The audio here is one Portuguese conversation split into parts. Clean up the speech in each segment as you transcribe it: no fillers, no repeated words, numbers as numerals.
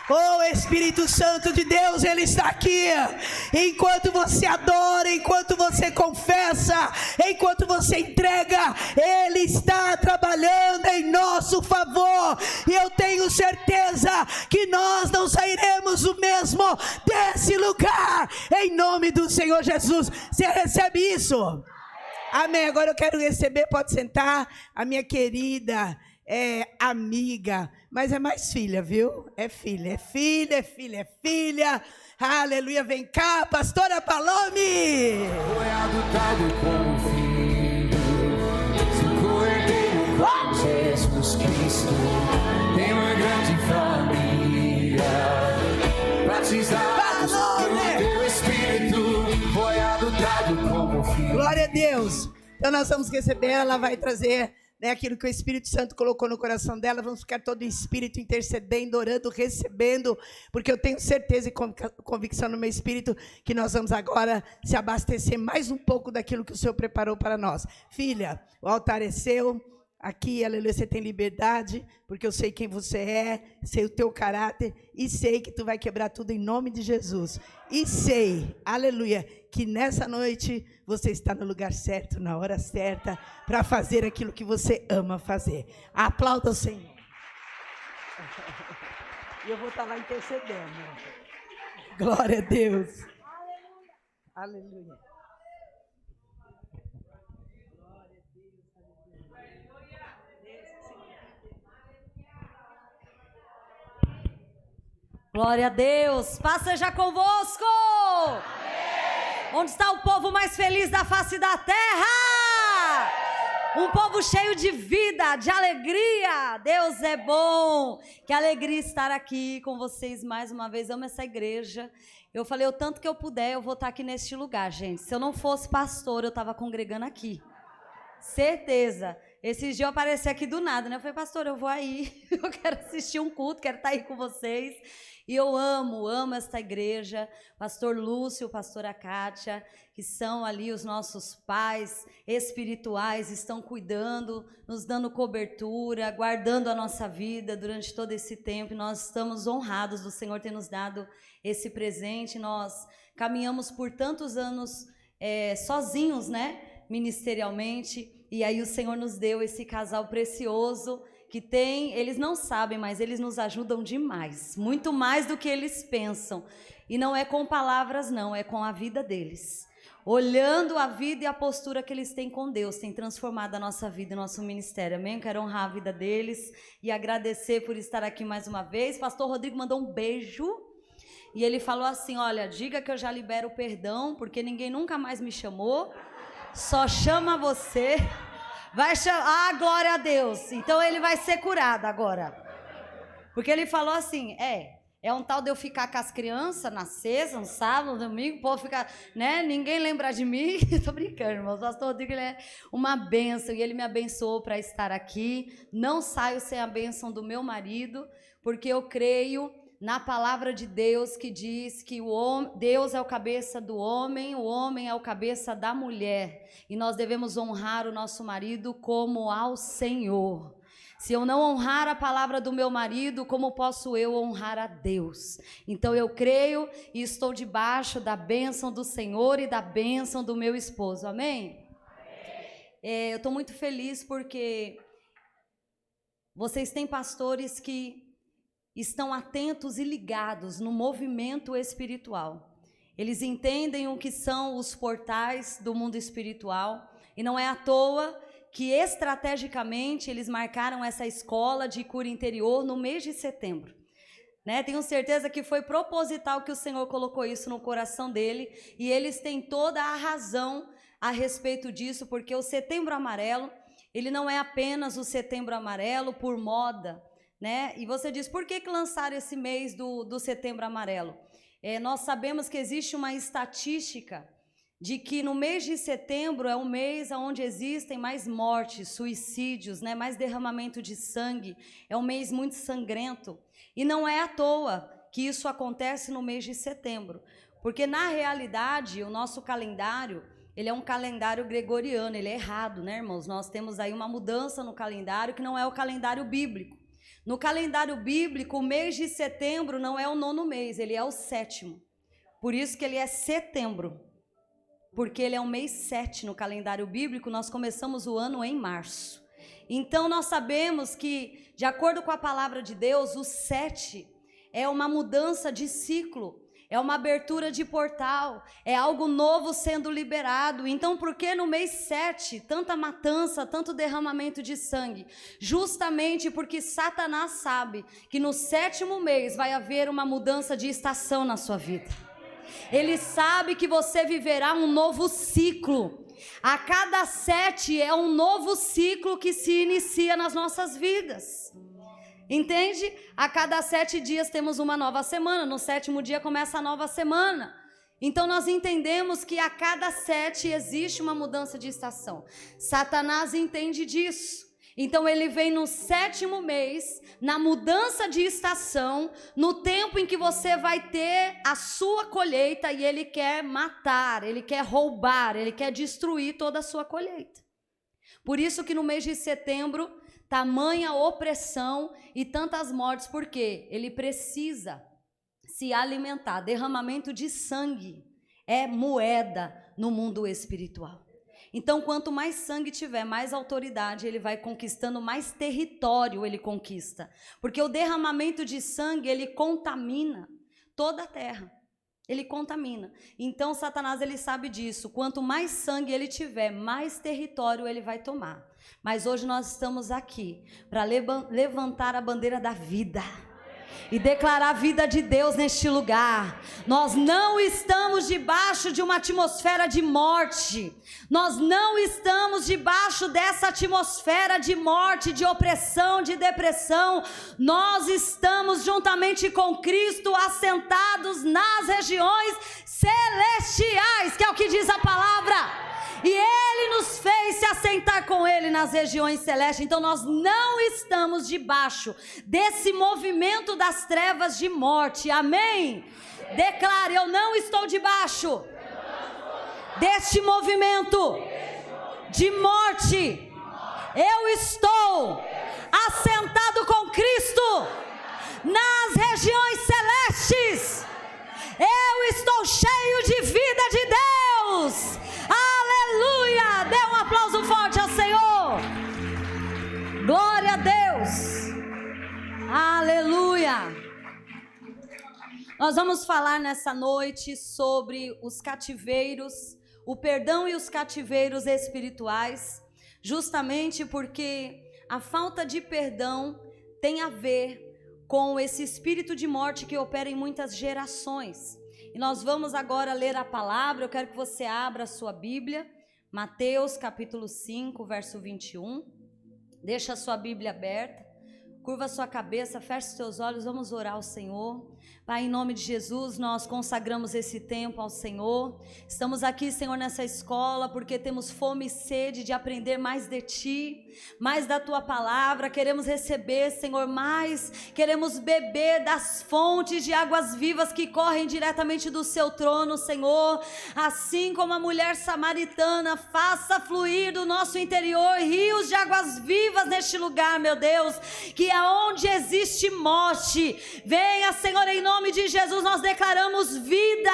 Oh, Espírito Santo de Deus, Ele está aqui. Enquanto você adora, enquanto você confessa, enquanto você entrega, Ele está trabalhando em nosso favor. E eu tenho certeza que nós não sairemos o mesmo desse lugar, em nome do Senhor Jesus. Você recebe isso? Amém. Agora eu quero receber, pode sentar, a minha querida amiga, mas é mais filha, viu? É filha, é filha, é filha, é filha. Aleluia, vem cá, pastora Palome. Foi adotado como filho, se cordeiro com Jesus Cristo, tem uma grande família, batizados pelo teu Espírito, foi adotado como filho. Glória a Deus. Então nós vamos receber, ela vai trazer aquilo que o Espírito Santo colocou no coração dela. Vamos ficar todo em espírito intercedendo, orando, recebendo, porque eu tenho certeza e convicção no meu espírito que nós vamos agora se abastecer mais um pouco daquilo que o Senhor preparou para nós. Filha, o altar é seu. Aqui, aleluia, você tem liberdade, porque eu sei quem você é, sei o teu caráter, e sei que tu vai quebrar tudo em nome de Jesus. E sei, aleluia, que nessa noite você está no lugar certo, na hora certa, para fazer aquilo que você ama fazer. Aplauda o Senhor. E eu vou estar lá intercedendo. Glória a Deus. Aleluia. Glória a Deus, paz seja convosco. Amém. Onde está o povo mais feliz da face da terra? Um povo cheio de vida, de alegria. Deus é bom. Que alegria estar aqui com vocês mais uma vez. Amo essa igreja. Eu falei, o tanto que eu puder, eu vou estar aqui neste lugar, gente. Se eu não fosse pastor, eu estava congregando aqui. Certeza. Esses dias eu apareci aqui do nada, né? Eu falei, pastor, eu vou aí. Eu quero assistir um culto, quero estar aí com vocês. E eu amo esta igreja, pastor Lúcio, pastora Kátia, que são ali os nossos pais espirituais, estão cuidando, nos dando cobertura, guardando a nossa vida durante todo esse tempo. E nós estamos honrados do Senhor ter nos dado esse presente. Nós caminhamos por tantos anos sozinhos, né? Ministerialmente, e aí o Senhor nos deu esse casal precioso, que tem, eles não sabem, mas eles nos ajudam demais, muito mais do que eles pensam, e não é com palavras não, é com a vida deles, olhando a vida e a postura que eles têm com Deus, tem transformado a nossa vida e nosso ministério, amém? Eu quero honrar a vida deles, e agradecer por estar aqui mais uma vez. Pastor Rodrigo mandou um beijo, e ele falou assim, olha, diga que eu já libero o perdão, porque ninguém nunca mais me chamou, só chama você, vai chamar, glória a Deus, então ele vai ser curado agora, porque ele falou assim, é um tal de eu ficar com as crianças na sexta, no sábado, no domingo, o povo fica, né, ninguém lembra de mim, tô brincando, irmãos, o pastor Rodrigo, ele é uma bênção, e ele me abençoou para estar aqui, não saio sem a bênção do meu marido, porque eu creio na palavra de Deus que diz que Deus é o cabeça do homem, o homem é o cabeça da mulher, e nós devemos honrar o nosso marido como ao Senhor. Se eu não honrar a palavra do meu marido, como posso eu honrar a Deus? Então eu creio e estou debaixo da bênção do Senhor e da bênção do meu esposo, amém? Eu estou muito feliz porque vocês têm pastores que estão atentos e ligados no movimento espiritual. Eles entendem o que são os portais do mundo espiritual, e não é à toa que estrategicamente eles marcaram essa escola de cura interior no mês de setembro. Né? Tenho certeza que foi proposital que o Senhor colocou isso no coração dele, e eles têm toda a razão a respeito disso, porque o Setembro Amarelo, ele não é apenas o Setembro Amarelo por moda, né? E você diz, por que lançaram esse mês do Setembro Amarelo? Nós sabemos que existe uma estatística de que no mês de setembro é um mês onde existem mais mortes, suicídios, né? Mais derramamento de sangue, é um mês muito sangrento. E não é à toa que isso acontece no mês de setembro, porque na realidade o nosso calendário, ele é um calendário gregoriano, ele é errado, né, irmãos? Nós temos aí uma mudança no calendário que não é o calendário bíblico. No calendário bíblico, o mês de setembro não é o 9º mês, ele é o 7º. Por isso que ele é setembro, porque ele é o mês 7 no calendário bíblico. Nós começamos o ano em março. Então nós sabemos que, de acordo com a palavra de Deus, o 7 é uma mudança de ciclo, é uma abertura de portal, é algo novo sendo liberado. Então por que no mês 7 tanta matança, tanto derramamento de sangue? Justamente porque Satanás sabe que no 7º mês vai haver uma mudança de estação na sua vida. Ele sabe que você viverá um novo ciclo. A cada 7 é um novo ciclo que se inicia nas nossas vidas. Entende? A cada 7 dias temos uma nova semana. No 7º dia começa a nova semana. Então nós entendemos que a cada 7 existe uma mudança de estação. Satanás entende disso. Então ele vem no 7º mês, na mudança de estação, no tempo em que você vai ter a sua colheita, e ele quer matar, ele quer roubar, ele quer destruir toda a sua colheita. Por isso que no mês de setembro, tamanha opressão e tantas mortes, porque ele precisa se alimentar. Derramamento de sangue é moeda no mundo espiritual. Então, quanto mais sangue tiver, mais autoridade ele vai conquistando, mais território ele conquista. Porque o derramamento de sangue, ele contamina toda a terra. Ele contamina. Então, Satanás, ele sabe disso. Quanto mais sangue ele tiver, mais território ele vai tomar. Mas hoje nós estamos aqui para levantar a bandeira da vida e declarar a vida de Deus neste lugar. Nós não estamos debaixo de uma atmosfera de morte. Nós não estamos debaixo dessa atmosfera de morte, de opressão, de depressão. Nós estamos juntamente com Cristo assentados nas regiões celestiais, que é o que diz a palavra. E Ele nos fez se assentar com Ele nas regiões celestes. Então nós não estamos debaixo desse movimento das trevas de morte. Amém? Declare: eu não estou debaixo deste movimento de morte. Eu estou assentado com Cristo nas regiões celestes. Eu estou cheio de vida de Deus. Aleluia! Dê um aplauso forte ao Senhor. Glória a Deus. Aleluia. Nós vamos falar nessa noite sobre os cativeiros, o perdão e os cativeiros espirituais, justamente porque a falta de perdão tem a ver com esse espírito de morte que opera em muitas gerações. E nós vamos agora ler a palavra. Eu quero que você abra a sua Bíblia, Mateus capítulo 5, verso 21. Deixa a sua Bíblia aberta, curva a sua cabeça, feche os seus olhos, vamos orar ao Senhor. Pai, em nome de Jesus, nós consagramos esse tempo ao Senhor. Estamos aqui, Senhor, nessa escola porque temos fome e sede de aprender mais de Ti, mais da Tua palavra. Queremos receber, Senhor, mais. Queremos beber das fontes de águas vivas que correm diretamente do Seu trono, Senhor. Assim como a mulher samaritana, faça fluir do nosso interior rios de águas vivas neste lugar, meu Deus. Que aonde existe morte, venha, Senhor, em nome de Jesus, nós declaramos vida.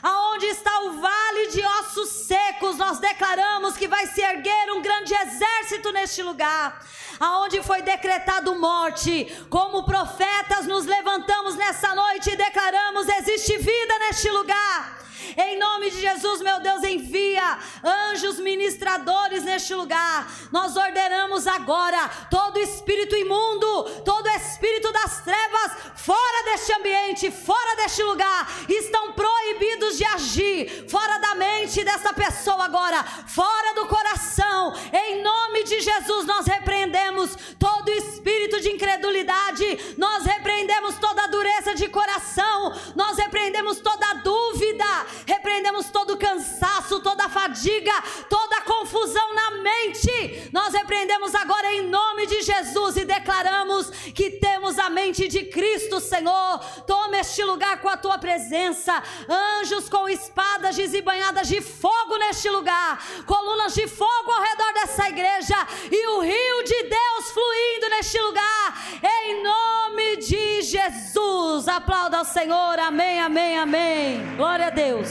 Aonde está o vale de ossos secos, nós declaramos que vai se erguer um grande exército neste lugar. Aonde foi decretado morte, como profetas nos levantamos nessa noite e declaramos: existe vida neste lugar. Em nome de Jesus, meu Deus, envia anjos ministradores neste lugar. Nós ordenamos agora todo espírito imundo, todo espírito das trevas, fora deste ambiente, fora deste lugar. Estão proibidos de agir, fora da mente dessa pessoa agora, fora do coração. Em nome de Jesus, nós repreendemos todo espírito de incredulidade, nós repreendemos toda dureza de coração, nós repreendemos toda dúvida, repreendemos todo cansaço, toda fadiga, toda confusão na mente. Nós repreendemos agora em nome de Jesus e declaramos que temos a mente de Cristo, Senhor. Toma este lugar com a tua presença. Anjos com espadas desembanhadas de fogo neste lugar, colunas de fogo ao redor dessa igreja e o rio de Deus fluindo neste lugar, em nome de Jesus. Aplauda ao Senhor, amém, amém, amém. Glória a Deus.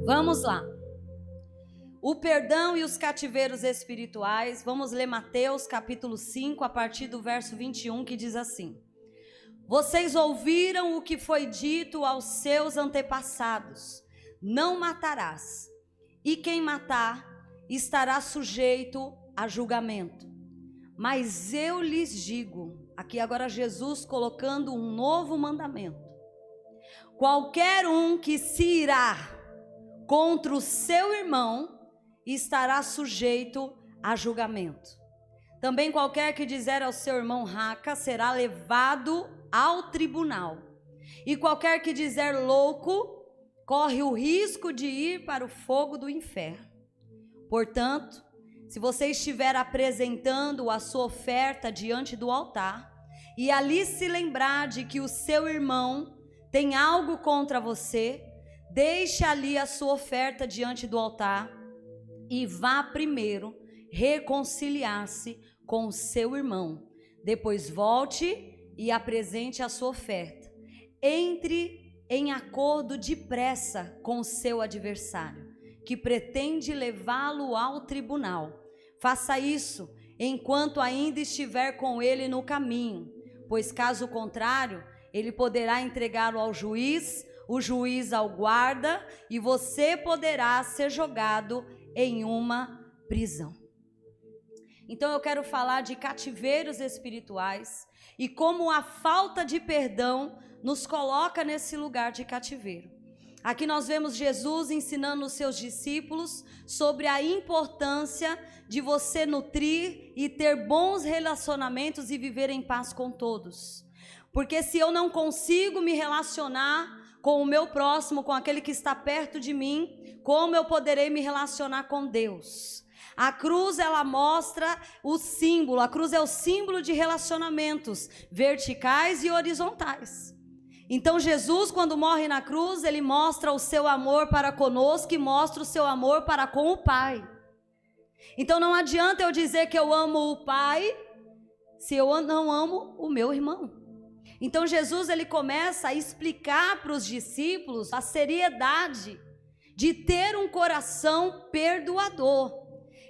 Vamos lá. O perdão e os cativeiros espirituais. Vamos ler Mateus capítulo 5, a partir do verso 21, que diz assim: vocês ouviram o que foi dito aos seus antepassados: não matarás, e quem matar estará sujeito a julgamento. Mas eu lhes digo, aqui agora Jesus colocando um novo mandamento: qualquer um que se irá contra o seu irmão estará sujeito a julgamento. Também qualquer que dizer ao seu irmão raca será levado ao tribunal. E qualquer que dizer louco corre o risco de ir para o fogo do inferno. Portanto, se você estiver apresentando a sua oferta diante do altar e ali se lembrar de que o seu irmão tem algo contra você, deixe ali a sua oferta diante do altar e vá primeiro reconciliar-se com o seu irmão. Depois volte e apresente a sua oferta. Entre em acordo depressa com o seu adversário, que pretende levá-lo ao tribunal. Faça isso enquanto ainda estiver com ele no caminho, pois caso contrário, ele poderá entregá-lo ao juiz, o juiz ao guarda, e você poderá ser jogado em uma prisão. Então eu quero falar de cativeiros espirituais e como a falta de perdão nos coloca nesse lugar de cativeiro. Aqui nós vemos Jesus ensinando os seus discípulos sobre a importância de você nutrir e ter bons relacionamentos e viver em paz com todos. Porque se eu não consigo me relacionar com o meu próximo, com aquele que está perto de mim, como eu poderei me relacionar com Deus? A cruz, ela mostra o símbolo, a cruz é o símbolo de relacionamentos verticais e horizontais. Então Jesus, quando morre na cruz, ele mostra o seu amor para conosco e mostra o seu amor para com o Pai. Então não adianta eu dizer que eu amo o Pai se eu não amo o meu irmão. Então Jesus, ele começa a explicar para os discípulos a seriedade de ter um coração perdoador.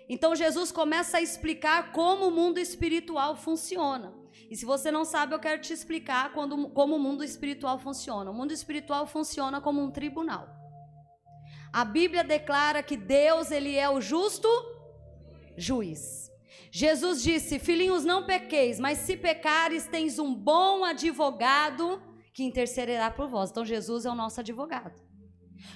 Então Jesus começa a explicar como o mundo espiritual funciona. E se você não sabe, eu quero te explicar como o mundo espiritual funciona. O mundo espiritual funciona como um tribunal. A Bíblia declara que Deus, ele é o justo juiz. Jesus disse: filhinhos, não pequeis, mas se pecares, tens um bom advogado que intercederá por vós. Então Jesus é o nosso advogado.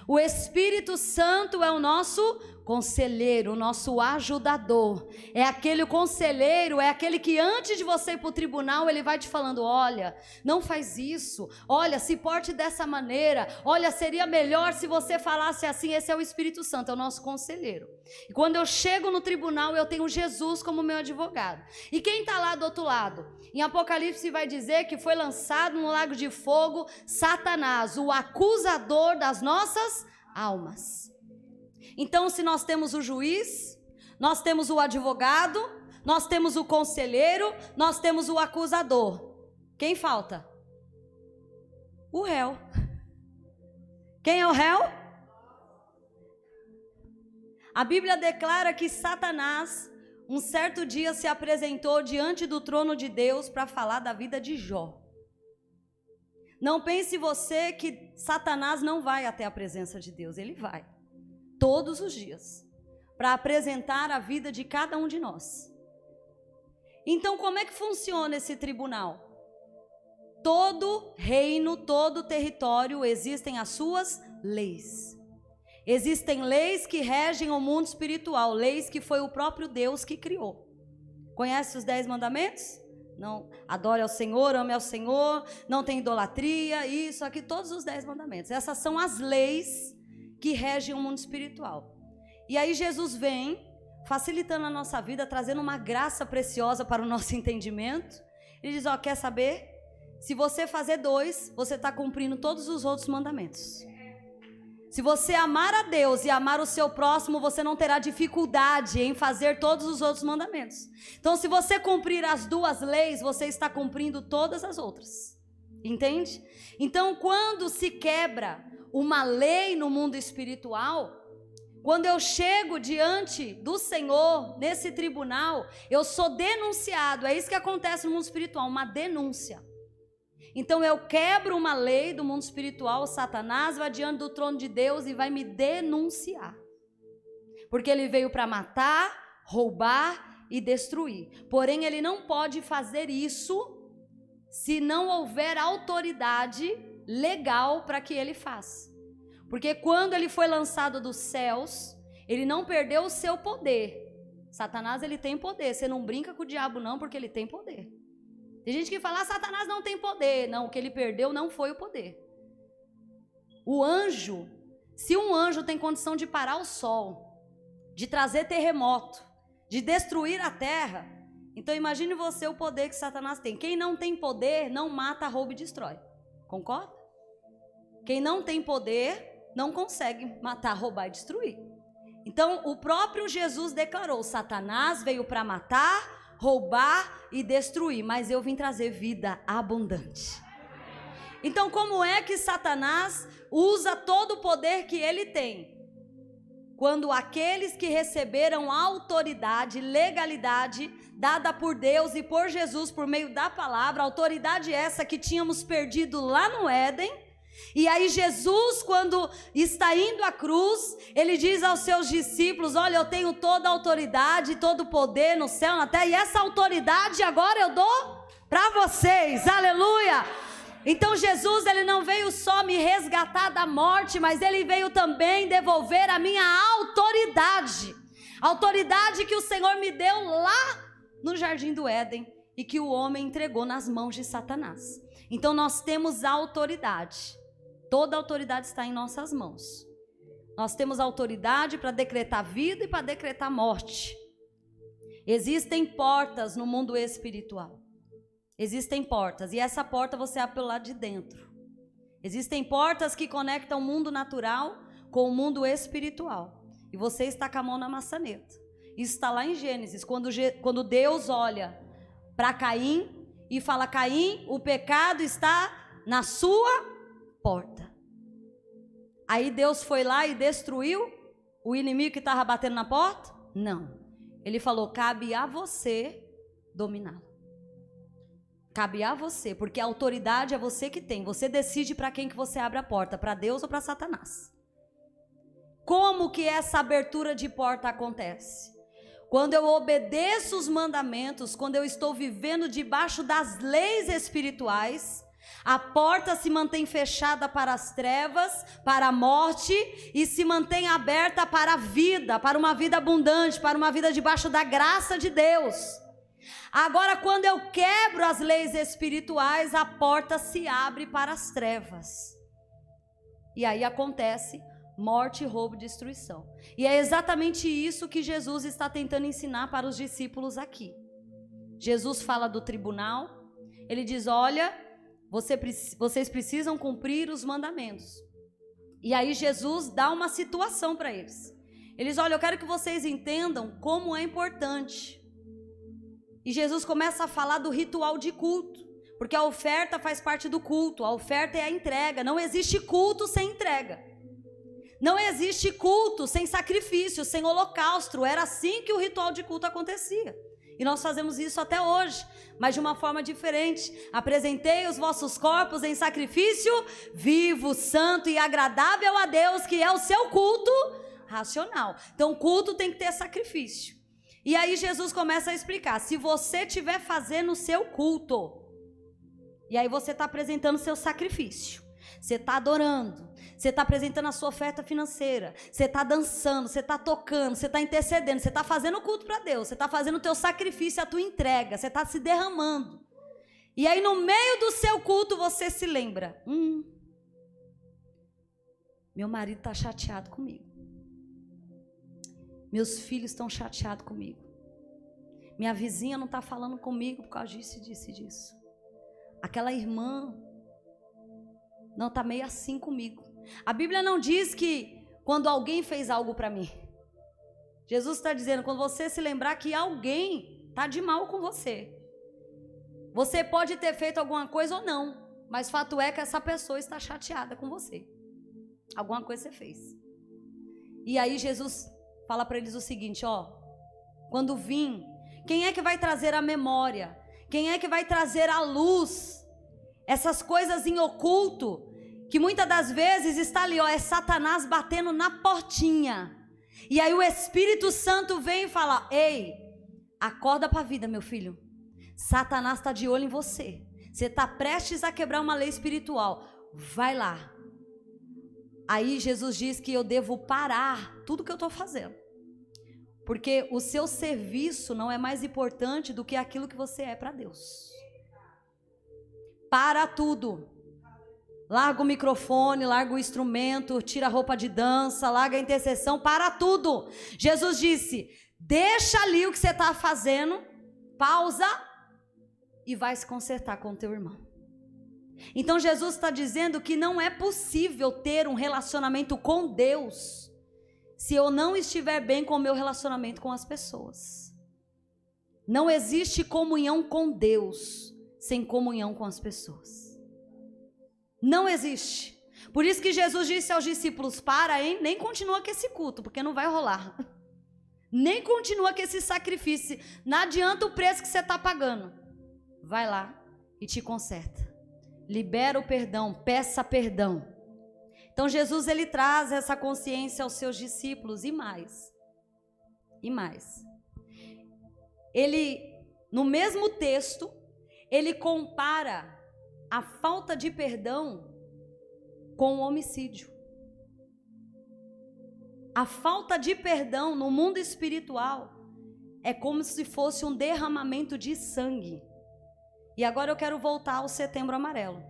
O Espírito Santo é o nosso conselheiro, o nosso ajudador. É aquele conselheiro, é aquele que antes de você ir para o tribunal, ele vai te falando: olha, não faz isso, olha, se porte dessa maneira, olha, seria melhor se você falasse assim. Esse é o Espírito Santo, é o nosso conselheiro. E quando eu chego no tribunal, eu tenho Jesus como meu advogado. E quem está lá do outro lado? Em Apocalipse vai dizer que foi lançado no lago de fogo Satanás, o acusador das nossas almas. Então, se nós temos o juiz, nós temos o advogado, nós temos o conselheiro, nós temos o acusador. Quem falta? O réu. Quem é o réu? A Bíblia declara que Satanás, um certo dia, se apresentou diante do trono de Deus para falar da vida de Jó. Não pense você que Satanás não vai até a presença de Deus. Ele vai, todos os dias, para apresentar a vida de cada um de nós. Então, como é que funciona esse tribunal? Todo reino, todo território, existem as suas leis. Existem leis que regem o mundo espiritual, leis que foi o próprio Deus que criou. Conhece os 10 mandamentos? Não, adore ao Senhor, ame ao Senhor, não tem idolatria, isso aqui, todos os 10 mandamentos. Essas são as leis que regem o mundo espiritual. E aí Jesus vem facilitando a nossa vida, trazendo uma graça preciosa para o nosso entendimento. Ele diz, ó, quer saber? Se você fazer 2, você está cumprindo todos os outros mandamentos. Se você amar a Deus e amar o seu próximo, você não terá dificuldade em fazer todos os outros mandamentos. Então, se você cumprir as 2 leis, você está cumprindo todas as outras. Entende? Então, quando se quebra uma lei no mundo espiritual, quando eu chego diante do Senhor, nesse tribunal, eu sou denunciado. É isso que acontece no mundo espiritual, uma denúncia. Então eu quebro uma lei do mundo espiritual, Satanás vai diante do trono de Deus e vai me denunciar. Porque ele veio para matar, roubar e destruir. Porém, ele não pode fazer isso se não houver autoridade legal para que ele faça. Porque quando ele foi lançado dos céus, ele não perdeu o seu poder. Satanás, ele tem poder. Você não brinca com o diabo não, porque ele tem poder. Tem gente que fala, Satanás não tem poder. Não, o que ele perdeu não foi o poder. O anjo, se um anjo tem condição de parar o sol, de trazer terremoto, de destruir a terra, então imagine você o poder que Satanás tem. Quem não tem poder, não mata, rouba e destrói. Concorda? Quem não tem poder, não consegue matar, roubar e destruir. Então, o próprio Jesus declarou, Satanás veio para matar, roubar e destruir, mas eu vim trazer vida abundante. Então, como é que Satanás usa todo o poder que ele tem? Quando aqueles que receberam autoridade, legalidade, dada por Deus e por Jesus por meio da palavra, autoridade essa que tínhamos perdido lá no Éden, e aí Jesus, quando está indo à cruz, ele diz aos seus discípulos, olha, eu tenho toda a autoridade, todo o poder no céu, na terra, e essa autoridade agora eu dou para vocês, aleluia. Então Jesus, ele não veio só me resgatar da morte, mas ele veio também devolver a minha autoridade, a autoridade que o Senhor me deu lá no jardim do Éden, e que o homem entregou nas mãos de Satanás. Então nós temos autoridade. Toda a autoridade está em nossas mãos. Nós temos autoridade para decretar vida e para decretar morte. Existem portas no mundo espiritual. Existem portas. E essa porta você abre pelo lado de dentro. Existem portas que conectam o mundo natural com o mundo espiritual. E você está com a mão na maçaneta. Isso está lá em Gênesis. Quando Deus olha para Caim e fala, Caim, o pecado está na sua porta. Aí Deus foi lá e destruiu o inimigo que estava batendo na porta? Não. Ele falou, cabe a você dominá-lo. Cabe a você, porque a autoridade é você que tem. Você decide para quem que você abre a porta, para Deus ou para Satanás. Como que essa abertura de porta acontece? Quando eu obedeço os mandamentos, quando eu estou vivendo debaixo das leis espirituais, a porta se mantém fechada para as trevas, para a morte, e se mantém aberta para a vida, para uma vida abundante, para uma vida debaixo da graça de Deus. Agora, quando eu quebro as leis espirituais, a porta se abre para as trevas. E aí acontece morte, roubo e destruição. E é exatamente isso que Jesus está tentando ensinar para os discípulos aqui. Jesus fala do tribunal, ele diz, olha, vocês precisam cumprir os mandamentos. E aí Jesus dá uma situação para eles. Eles, olha, eu quero que vocês entendam como é importante. E Jesus começa a falar do ritual de culto, porque a oferta faz parte do culto, a oferta é a entrega. Não existe culto sem entrega. Não existe culto sem sacrifício, sem holocausto. Era assim que o ritual de culto acontecia. E nós fazemos isso até hoje, mas de uma forma diferente. Apresentei os vossos corpos em sacrifício vivo, santo e agradável a Deus, que é o seu culto racional. Então o culto tem que ter sacrifício. E aí Jesus começa a explicar, se você estiver fazendo o seu culto, e aí você está apresentando o seu sacrifício, você está adorando, você está apresentando a sua oferta financeira, você está dançando, você está tocando, você está intercedendo, você está fazendo o culto para Deus, você está fazendo o teu sacrifício, a tua entrega, você está se derramando. E aí no meio do seu culto você se lembra, meu marido está chateado comigo. Meus filhos estão chateados comigo. Minha vizinha não está falando comigo por causa disso, disso e disso. Aquela irmã não está meio assim comigo. A Bíblia não diz que quando alguém fez algo para mim. Jesus está dizendo, quando você se lembrar que alguém está de mal com você. Você pode ter feito alguma coisa ou não, mas fato é que essa pessoa está chateada com você. Alguma coisa você fez. E aí Jesus fala para eles o seguinte, ó, quando vim, quem é que vai trazer a memória? Quem é que vai trazer a luz? Essas coisas em oculto, que muitas das vezes está ali, ó, é Satanás batendo na portinha. E aí o Espírito Santo vem e fala, ei, acorda para a vida, meu filho. Satanás está de olho em você. Você está prestes a quebrar uma lei espiritual. Vai lá. Aí Jesus diz que eu devo parar tudo que eu estou fazendo. Porque o seu serviço não é mais importante do que aquilo que você é para Deus. Para tudo. Larga o microfone, larga o instrumento, tira a roupa de dança, larga a intercessão, para tudo. Jesus disse, deixa ali o que você está fazendo, pausa e vai se consertar com o teu irmão. Então Jesus está dizendo que não é possível ter um relacionamento com Deus se eu não estiver bem com o meu relacionamento com as pessoas. Não existe comunhão com Deus sem comunhão com as pessoas. Não existe. Por isso que Jesus disse aos discípulos, para, hein? Nem continua com esse culto, porque não vai rolar. Nem continua com esse sacrifício. Não adianta o preço que você está pagando. Vai lá e te conserta. Libera o perdão, peça perdão. Então Jesus, ele traz essa consciência aos seus discípulos e mais. E mais. Ele, no mesmo texto, ele compara a falta de perdão com o homicídio. A falta de perdão no mundo espiritual é como se fosse um derramamento de sangue. E agora eu quero voltar ao Setembro Amarelo.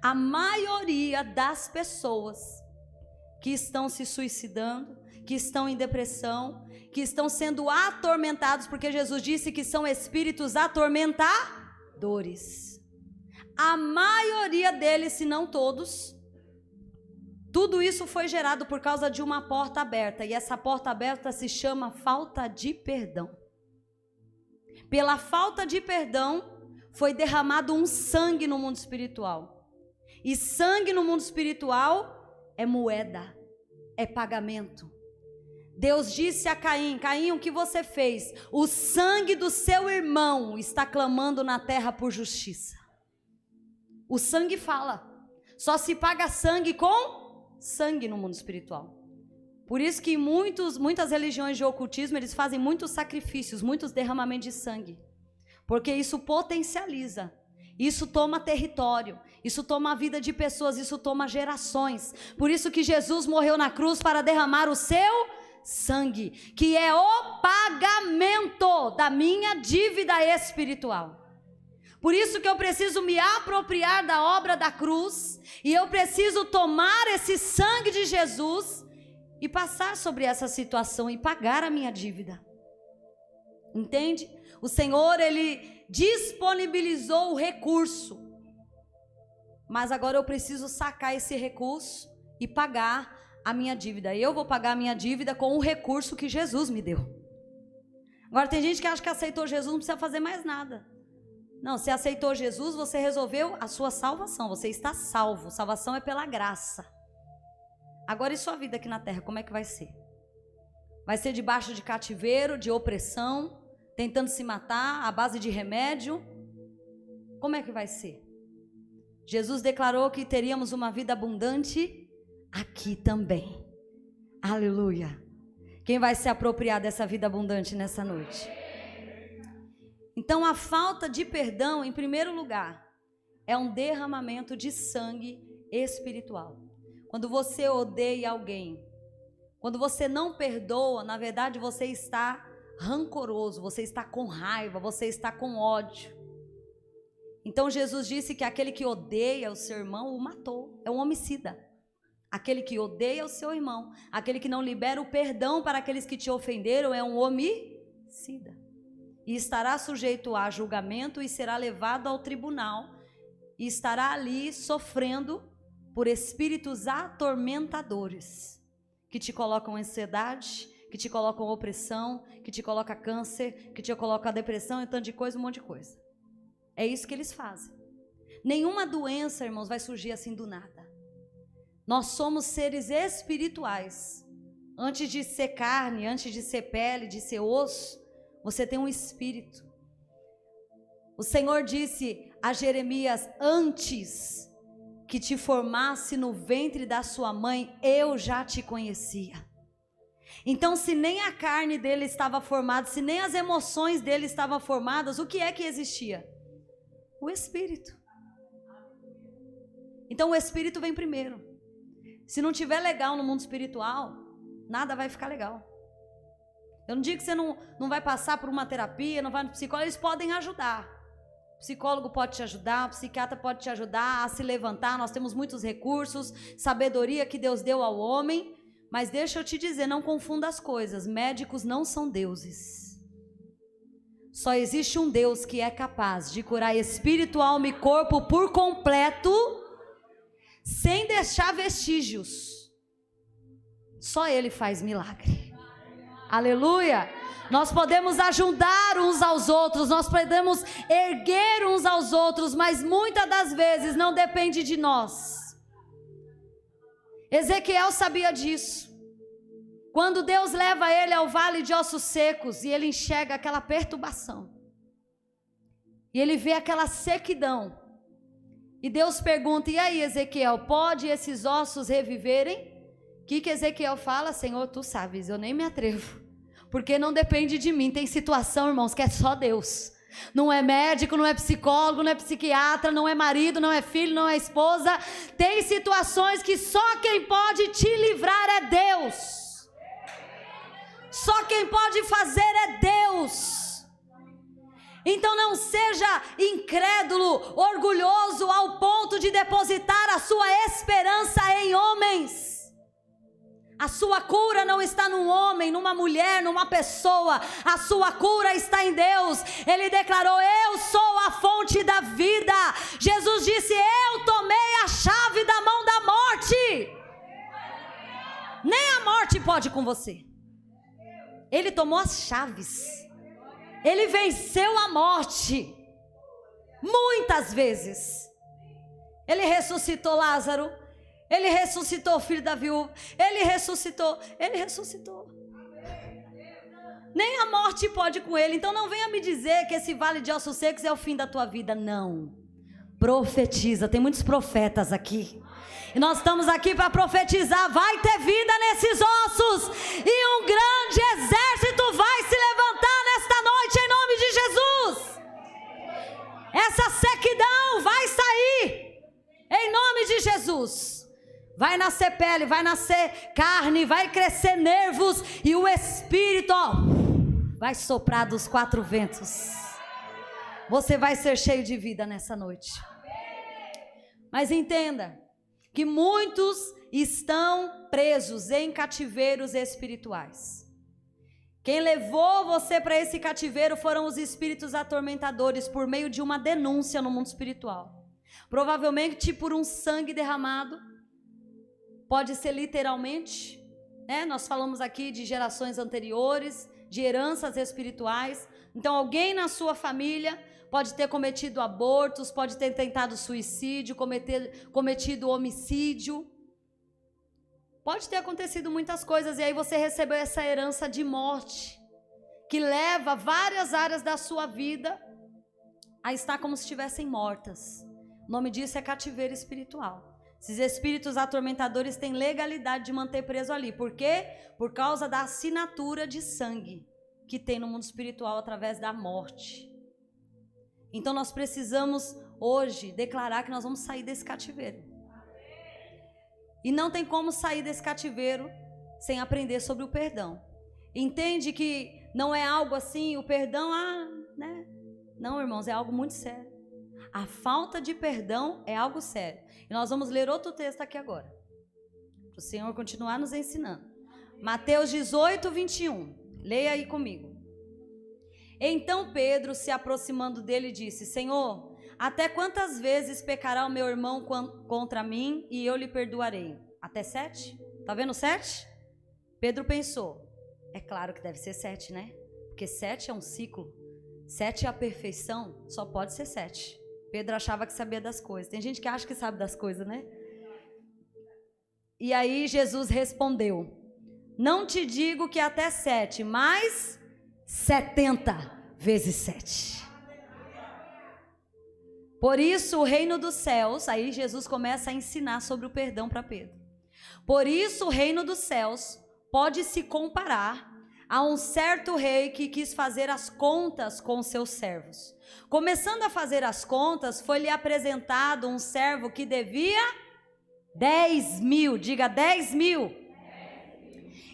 A maioria das pessoas que estão se suicidando, que estão em depressão, que estão sendo atormentados, porque Jesus disse que são espíritos atormentadores. A maioria deles, se não todos, tudo isso foi gerado por causa de uma porta aberta. E essa porta aberta se chama falta de perdão. Pela falta de perdão, foi derramado um sangue no mundo espiritual. E sangue no mundo espiritual é moeda, é pagamento. Deus disse a Caim, Caim, o que você fez? O sangue do seu irmão está clamando na terra por justiça. O sangue fala. Só se paga sangue com sangue no mundo espiritual. Por isso que muitas religiões de ocultismo, eles fazem muitos sacrifícios, muitos derramamentos de sangue. Porque isso potencializa, isso toma território, isso toma a vida de pessoas, isso toma gerações. Por isso que Jesus morreu na cruz para derramar o seu sangue, que é o pagamento da minha dívida espiritual. Por isso que eu preciso me apropriar da obra da cruz, e eu preciso tomar esse sangue de Jesus e passar sobre essa situação e pagar a minha dívida. Entende? O Senhor, ele disponibilizou o recurso, mas agora eu preciso sacar esse recurso e pagar a minha dívida. Eu vou pagar a minha dívida com o recurso que Jesus me deu. Agora tem gente que acha que aceitou Jesus, não precisa fazer mais nada. Não, se aceitou Jesus, você resolveu a sua salvação, você está salvo. Salvação é pela graça. Agora e sua vida aqui na terra, como é que vai ser? Vai ser debaixo de cativeiro, de opressão, tentando se matar à base de remédio? Como é que vai ser? Jesus declarou que teríamos uma vida abundante aqui também. Aleluia. Quem vai se apropriar dessa vida abundante nessa noite? Então a falta de perdão, em primeiro lugar, é um derramamento de sangue espiritual. Quando você odeia alguém, quando você não perdoa, na verdade você está rancoroso, você está com raiva, você está com ódio. Então Jesus disse que aquele que odeia o seu irmão o matou, é um homicida. Aquele que odeia o seu irmão, aquele que não libera o perdão para aqueles que te ofenderam é um homicida. E estará sujeito a julgamento e será levado ao tribunal e estará ali sofrendo por espíritos atormentadores que te colocam ansiedade, que te colocam opressão, que te colocam câncer, que te colocam depressão e tanto de coisa, um monte de coisa. É isso que eles fazem. Nenhuma doença, irmãos, vai surgir assim do nada. Nós somos seres espirituais. Antes de ser carne, antes de ser pele, de ser osso, você tem um espírito. O Senhor disse a Jeremias: antes que te formasse no ventre da sua mãe, eu já te conhecia. Então, se nem a carne dele estava formada, se nem as emoções dele estavam formadas, o que é que existia? O espírito. Então, o espírito vem primeiro. Se não tiver legal no mundo espiritual, nada vai ficar legal. Eu não digo que você não vai passar por uma terapia, não vai no psicólogo, eles podem ajudar. O psicólogo pode te ajudar, o psiquiatra pode te ajudar a se levantar, nós temos muitos recursos, sabedoria que Deus deu ao homem, mas deixa eu te dizer, não confunda as coisas, médicos não são deuses. Só existe um Deus que é capaz de curar espírito, alma e corpo por completo, sem deixar vestígios. Só Ele faz milagre. Aleluia! Nós podemos ajudar uns aos outros, nós podemos erguer uns aos outros, mas muitas das vezes não depende de nós. Ezequiel sabia disso. Quando Deus leva ele ao vale de ossos secos e ele enxerga aquela perturbação, e ele vê aquela sequidão, e Deus pergunta: e aí, Ezequiel, pode esses ossos reviverem? O que Ezequiel fala? Senhor, tu sabes, eu nem me atrevo, porque não depende de mim. Tem situação, irmãos, que é só Deus. Não é médico, não é psicólogo, não é psiquiatra, não é marido, não é filho, não é esposa. Tem situações que só quem pode te livrar é Deus. Só quem pode fazer é Deus. Então não seja incrédulo, orgulhoso ao ponto de depositar a sua esperança em homens. A sua cura não está num homem, numa mulher, numa pessoa. A sua cura está em Deus. Ele declarou: eu sou a fonte da vida. Jesus disse: eu tomei a chave da mão da morte. Nem a morte pode com você. Ele tomou as chaves. Ele venceu a morte. Muitas vezes. Ele ressuscitou Lázaro. Ele ressuscitou o filho da viúva. Ele ressuscitou. Nem a morte pode com ele. Então não venha me dizer que esse vale de ossos secos é o fim da tua vida. Não. Profetiza. Tem muitos profetas aqui. E nós estamos aqui para profetizar. Vai ter vida nesses ossos. E um grande exército vai se levantar nesta noite em nome de Jesus. Essa sequidão vai sair em nome de Jesus. Vai nascer pele, vai nascer carne, vai crescer nervos e o Espírito, vai soprar dos quatro ventos. Você vai ser cheio de vida nessa noite. Mas entenda que muitos estão presos em cativeiros espirituais. Quem levou você para esse cativeiro foram os espíritos atormentadores por meio de uma denúncia no mundo espiritual. Provavelmente por um sangue derramado. Pode ser literalmente, né? Nós falamos aqui de gerações anteriores, de heranças espirituais. Então alguém na sua família pode ter cometido abortos, pode ter tentado suicídio, cometido homicídio. Pode ter acontecido muitas coisas e aí você recebeu essa herança de morte, que leva várias áreas da sua vida a estar como se estivessem mortas. O nome disso é cativeiro espiritual. Esses espíritos atormentadores têm legalidade de manter preso ali. Por quê? Por causa da assinatura de sangue que tem no mundo espiritual através da morte. Então nós precisamos hoje declarar que nós vamos sair desse cativeiro. E não tem como sair desse cativeiro sem aprender sobre o perdão. Entende que não é algo assim, o perdão, né? Não, irmãos, é algo muito sério. A falta de perdão é algo sério. E nós vamos ler outro texto aqui agora. O Senhor continuar nos ensinando. Mateus 18, 21. Leia aí comigo. Então Pedro, se aproximando dele, disse: Senhor, até quantas vezes pecará o meu irmão contra mim e eu lhe perdoarei? Até 7? Tá vendo 7? Pedro pensou: é claro que deve ser 7, né? Porque 7 é um ciclo. 7 é a perfeição, só pode ser 7. Pedro achava que sabia das coisas. Tem gente que acha que sabe das coisas, né? E aí Jesus respondeu: não te digo que até 7, mas 70 vezes 7. Por isso o reino dos céus, aí Jesus começa a ensinar sobre o perdão para Pedro. Por isso o reino dos céus pode se comparar a um certo rei que quis fazer as contas com seus servos. Começando a fazer as contas, foi-lhe apresentado um servo que devia 10.000, diga 10.000.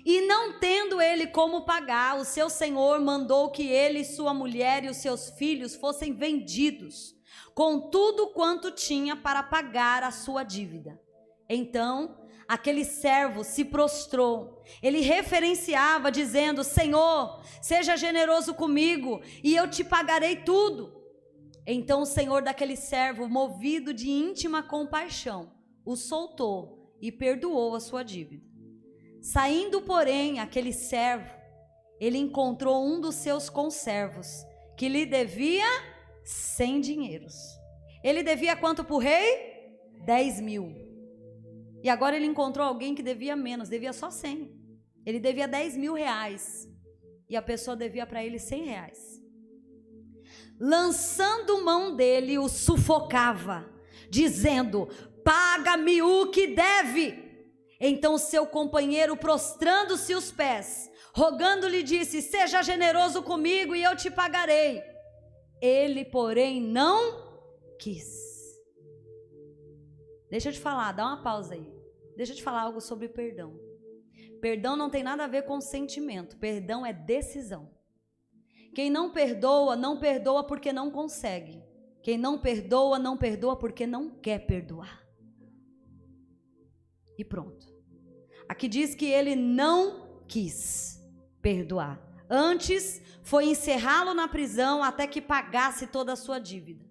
E não tendo ele como pagar, o seu senhor mandou que ele, sua mulher e os seus filhos fossem vendidos, com tudo quanto tinha para pagar a sua dívida. Então aquele servo se prostrou. Ele referenciava dizendo: Senhor, seja generoso comigo e eu te pagarei tudo. Então o senhor daquele servo, movido de íntima compaixão, o soltou e perdoou a sua dívida. Saindo, porém, aquele servo, ele encontrou um dos seus conservos, que lhe devia 100 dinheiros. Ele devia quanto para o rei? 10.000. E agora ele encontrou alguém que devia menos, devia só 100. Ele devia 10.000 reais. E a pessoa devia para ele 100 reais. Lançando mão dele, o sufocava, dizendo: paga-me o que deve. Então seu companheiro, prostrando-se aos pés, rogando-lhe, disse: seja generoso comigo e eu te pagarei. Ele, porém, não quis. Deixa eu te falar, dá uma pausa aí. Deixa eu te falar algo sobre perdão. Perdão não tem nada a ver com sentimento. Perdão é decisão. Quem não perdoa porque não consegue. Quem não perdoa porque não quer perdoar. E pronto. Aqui diz que ele não quis perdoar. Antes foi encerrá-lo na prisão até que pagasse toda a sua dívida.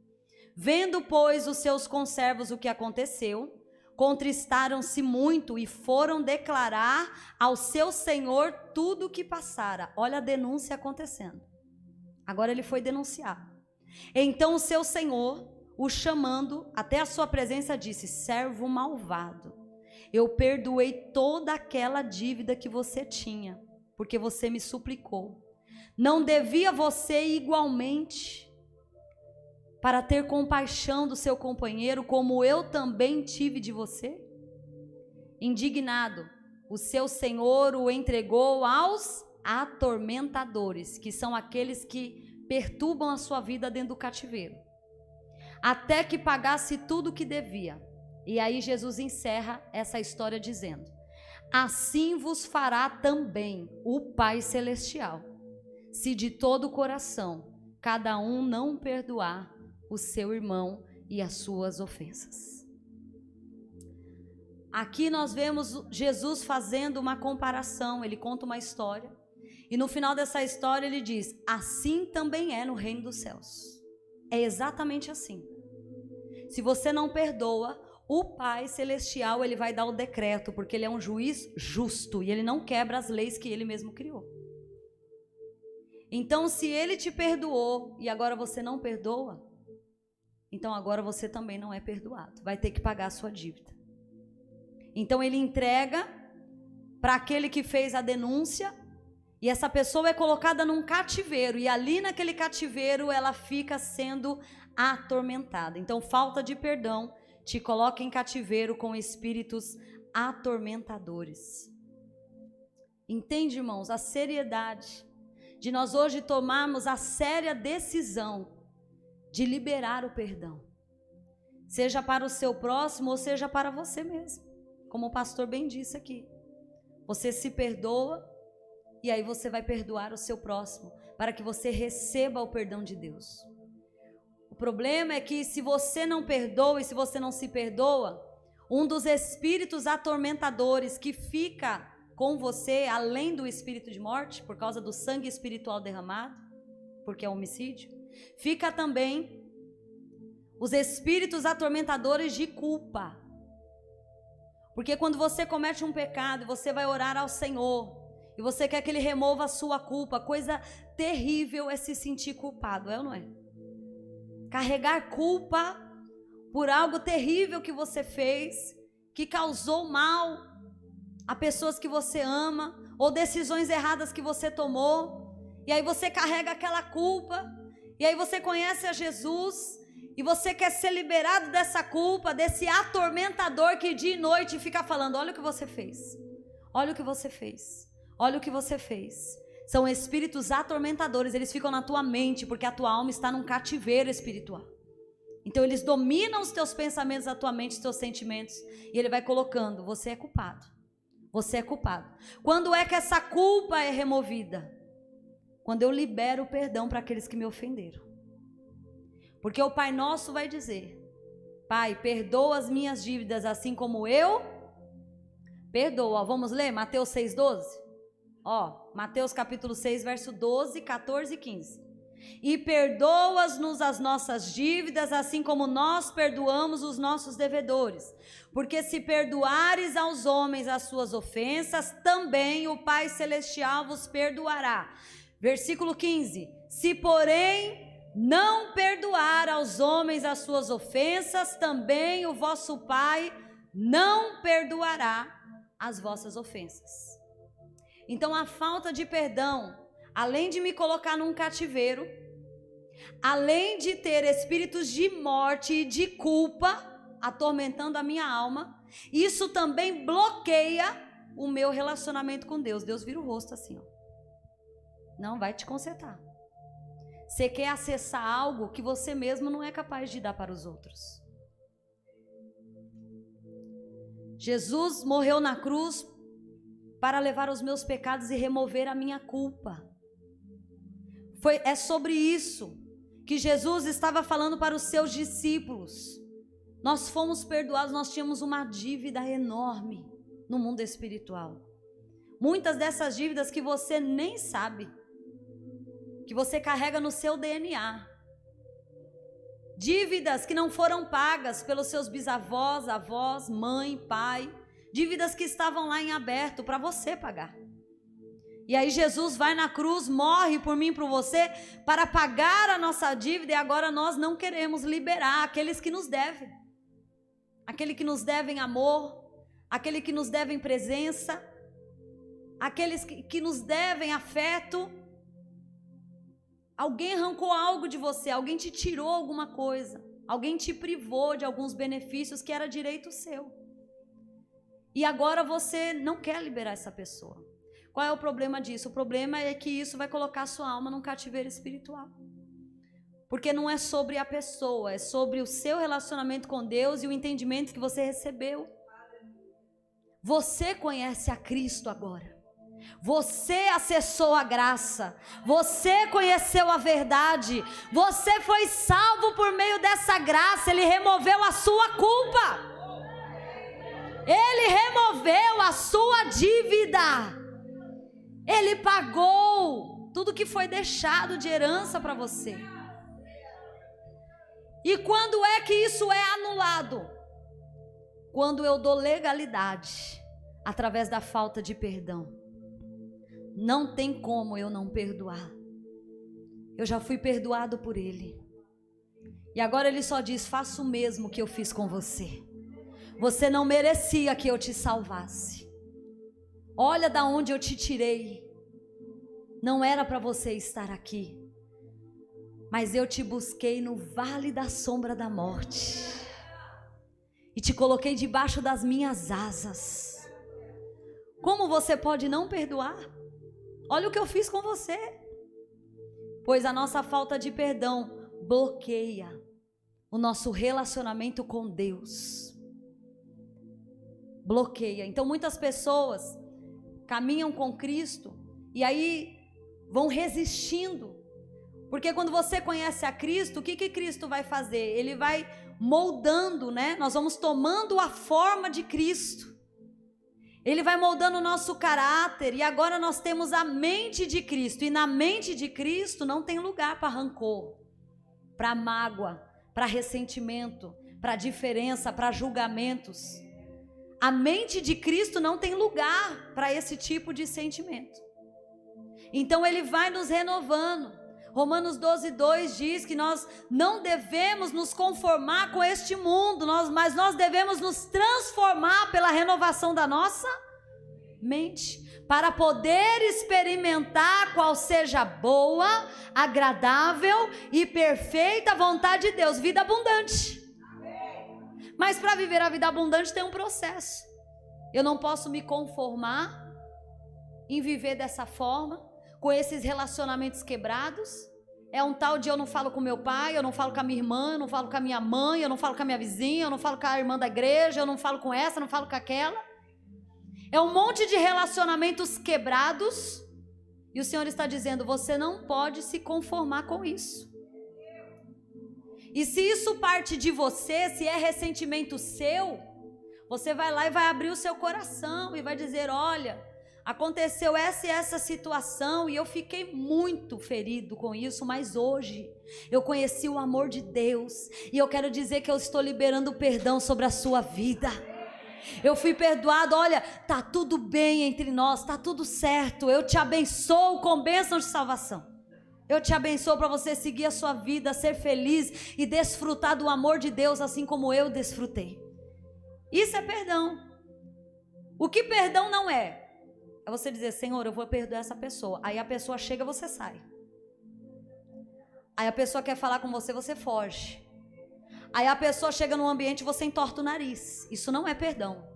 Vendo, pois, os seus conservos o que aconteceu, contristaram-se muito e foram declarar ao seu senhor tudo o que passara. Olha a denúncia acontecendo. Agora ele foi denunciado. Então o seu senhor, o chamando até a sua presença, disse: servo malvado, eu perdoei toda aquela dívida que você tinha, porque você me suplicou. Não devia você igualmente para ter compaixão do seu companheiro, como eu também tive de você? Indignado, o seu senhor o entregou aos atormentadores, que são aqueles que perturbam a sua vida dentro do cativeiro, até que pagasse tudo o que devia. E aí Jesus encerra essa história dizendo: assim vos fará também o Pai Celestial, se de todo o coração cada um não perdoar o seu irmão e as suas ofensas. Aqui nós vemos Jesus fazendo uma comparação. Ele conta uma história e no final dessa história ele diz: assim também é no reino dos céus. É exatamente assim. Se você não perdoa, o Pai Celestial, ele vai dar o decreto, porque ele é um juiz justo e ele não quebra as leis que ele mesmo criou. Então, se ele te perdoou e agora você não perdoa, então agora você também não é perdoado, vai ter que pagar a sua dívida. Então ele entrega para aquele que fez a denúncia, e essa pessoa é colocada num cativeiro, e ali naquele cativeiro ela fica sendo atormentada. Então falta de perdão te coloca em cativeiro com espíritos atormentadores. Entende, irmãos, a seriedade de nós hoje tomarmos a séria decisão de liberar o perdão, seja para o seu próximo ou seja para você mesmo. Como o pastor bem disse aqui, você se perdoa e aí você vai perdoar o seu próximo, para que você receba o perdão de Deus. O problema é que se você não perdoa e se você não se perdoa, Um dos espíritos atormentadores que fica com você, além do espírito de morte, por causa do sangue espiritual derramado, porque é homicídio, fica também os espíritos atormentadores de culpa. Porque quando você comete um pecado, você vai orar ao Senhor, e você quer que Ele remova a sua culpa, coisa terrível é se sentir culpado, é ou não é? Carregar culpa por algo terrível que você fez, que causou mal a pessoas que você ama, ou decisões erradas que você tomou, e aí você carrega aquela culpa, e aí você conhece a Jesus, e você quer ser liberado dessa culpa, desse atormentador que dia e noite fica falando: olha o que você fez, olha o que você fez, olha o que você fez. São espíritos atormentadores, eles ficam na tua mente, porque a tua alma está num cativeiro espiritual. Então eles dominam os teus pensamentos, a tua mente, os teus sentimentos, e ele vai colocando: você é culpado, você é culpado. Quando é que essa culpa é removida? Quando eu libero o perdão para aqueles que me ofenderam. Porque o Pai Nosso vai dizer: Pai, perdoa as minhas dívidas assim como eu perdoo. Ó, vamos ler Mateus 6,12? Ó, Mateus capítulo 6, verso 12, 14 e 15. E perdoa-nos as nossas dívidas, assim como nós perdoamos os nossos devedores. Porque se perdoares aos homens as suas ofensas, também o Pai Celestial vos perdoará. Versículo 15. Se, porém, não perdoar aos homens as suas ofensas, também o vosso Pai não perdoará as vossas ofensas. Então a falta de perdão, além de me colocar num cativeiro, além de ter espíritos de morte e de culpa atormentando a minha alma, isso também bloqueia o meu relacionamento com Deus. Deus vira o rosto assim, ó. Não vai te consertar. Você quer acessar algo que você mesmo não é capaz de dar para os outros. Jesus morreu na cruz para levar os meus pecados e remover a minha culpa. É sobre isso que Jesus estava falando para os seus discípulos. Nós fomos perdoados, nós tínhamos uma dívida enorme no mundo espiritual. Muitas dessas dívidas que você nem sabe, que você carrega no seu DNA. Dívidas que não foram pagas pelos seus bisavós, avós, mãe, pai. Dívidas que estavam lá em aberto para você pagar. E aí Jesus vai na cruz, morre por mim e por você, para pagar a nossa dívida, e agora nós não queremos liberar aqueles que nos devem. Aquele que nos devem amor, aquele que nos devem presença, aqueles que nos devem afeto. Alguém arrancou algo de você, alguém te tirou alguma coisa, alguém te privou de alguns benefícios que era direito seu. E agora você não quer liberar essa pessoa. Qual é o problema disso? O problema é que isso vai colocar a sua alma num cativeiro espiritual. Porque não é sobre a pessoa, é sobre o seu relacionamento com Deus e o entendimento que você recebeu. Você conhece a Cristo agora. Você acessou a graça, você conheceu a verdade, você foi salvo por meio dessa graça. Ele removeu a sua culpa, Ele removeu a sua dívida, Ele pagou tudo que foi deixado de herança para você. E quando é que isso é anulado? Quando eu dou legalidade através da falta de perdão. Não tem como eu não perdoar. Eu já fui perdoado por Ele. E agora Ele só diz: faça o mesmo que eu fiz com você. Você não merecia que eu te salvasse. Olha da onde eu te tirei. Não era para você estar aqui. Mas eu te busquei no vale da sombra da morte. E te coloquei debaixo das minhas asas. Como você pode não perdoar? Olha o que eu fiz com você. Pois a nossa falta de perdão bloqueia o nosso relacionamento com Deus. Bloqueia. Então muitas pessoas caminham com Cristo e aí vão resistindo. Porque quando você conhece a Cristo, o que Cristo vai fazer? Ele vai moldando, né? Nós vamos tomando a forma de Cristo. Ele vai moldando o nosso caráter, e agora nós temos a mente de Cristo, e na mente de Cristo não tem lugar para rancor, para mágoa, para ressentimento, para diferença, para julgamentos. A mente de Cristo não tem lugar para esse tipo de sentimento. Então ele vai nos renovando. Romanos 12:2 diz que nós não devemos nos conformar com este mundo, mas nós devemos nos transformar pela renovação da nossa mente, para poder experimentar qual seja a boa, agradável e perfeita vontade de Deus, vida abundante. Mas para viver a vida abundante tem um processo. Eu não posso me conformar em viver dessa forma, com esses relacionamentos quebrados. É um tal de eu não falo com meu pai, eu não falo com a minha irmã, eu não falo com a minha mãe, eu não falo com a minha vizinha, eu não falo com a irmã da igreja, eu não falo com essa, eu não falo com aquela. É um monte de relacionamentos quebrados, e o Senhor está dizendo, você não pode se conformar com isso. E se isso parte de você, se é ressentimento seu, você vai lá e vai abrir o seu coração e vai dizer, olha, aconteceu essa e essa situação e eu fiquei muito ferido com isso, mas hoje eu conheci o amor de Deus e eu quero dizer que eu estou liberando perdão sobre a sua vida. Eu fui perdoado, olha, tá tudo bem entre nós, tá tudo certo, eu te abençoo com bênção de salvação. Eu te abençoo para você seguir a sua vida, ser feliz e desfrutar do amor de Deus assim como eu desfrutei. Isso é perdão. O que perdão não é? É você dizer, Senhor, eu vou perdoar essa pessoa. Aí a pessoa chega, você sai. Aí a pessoa quer falar com você, você foge. Aí a pessoa chega num ambiente e você entorta o nariz. Isso não é perdão.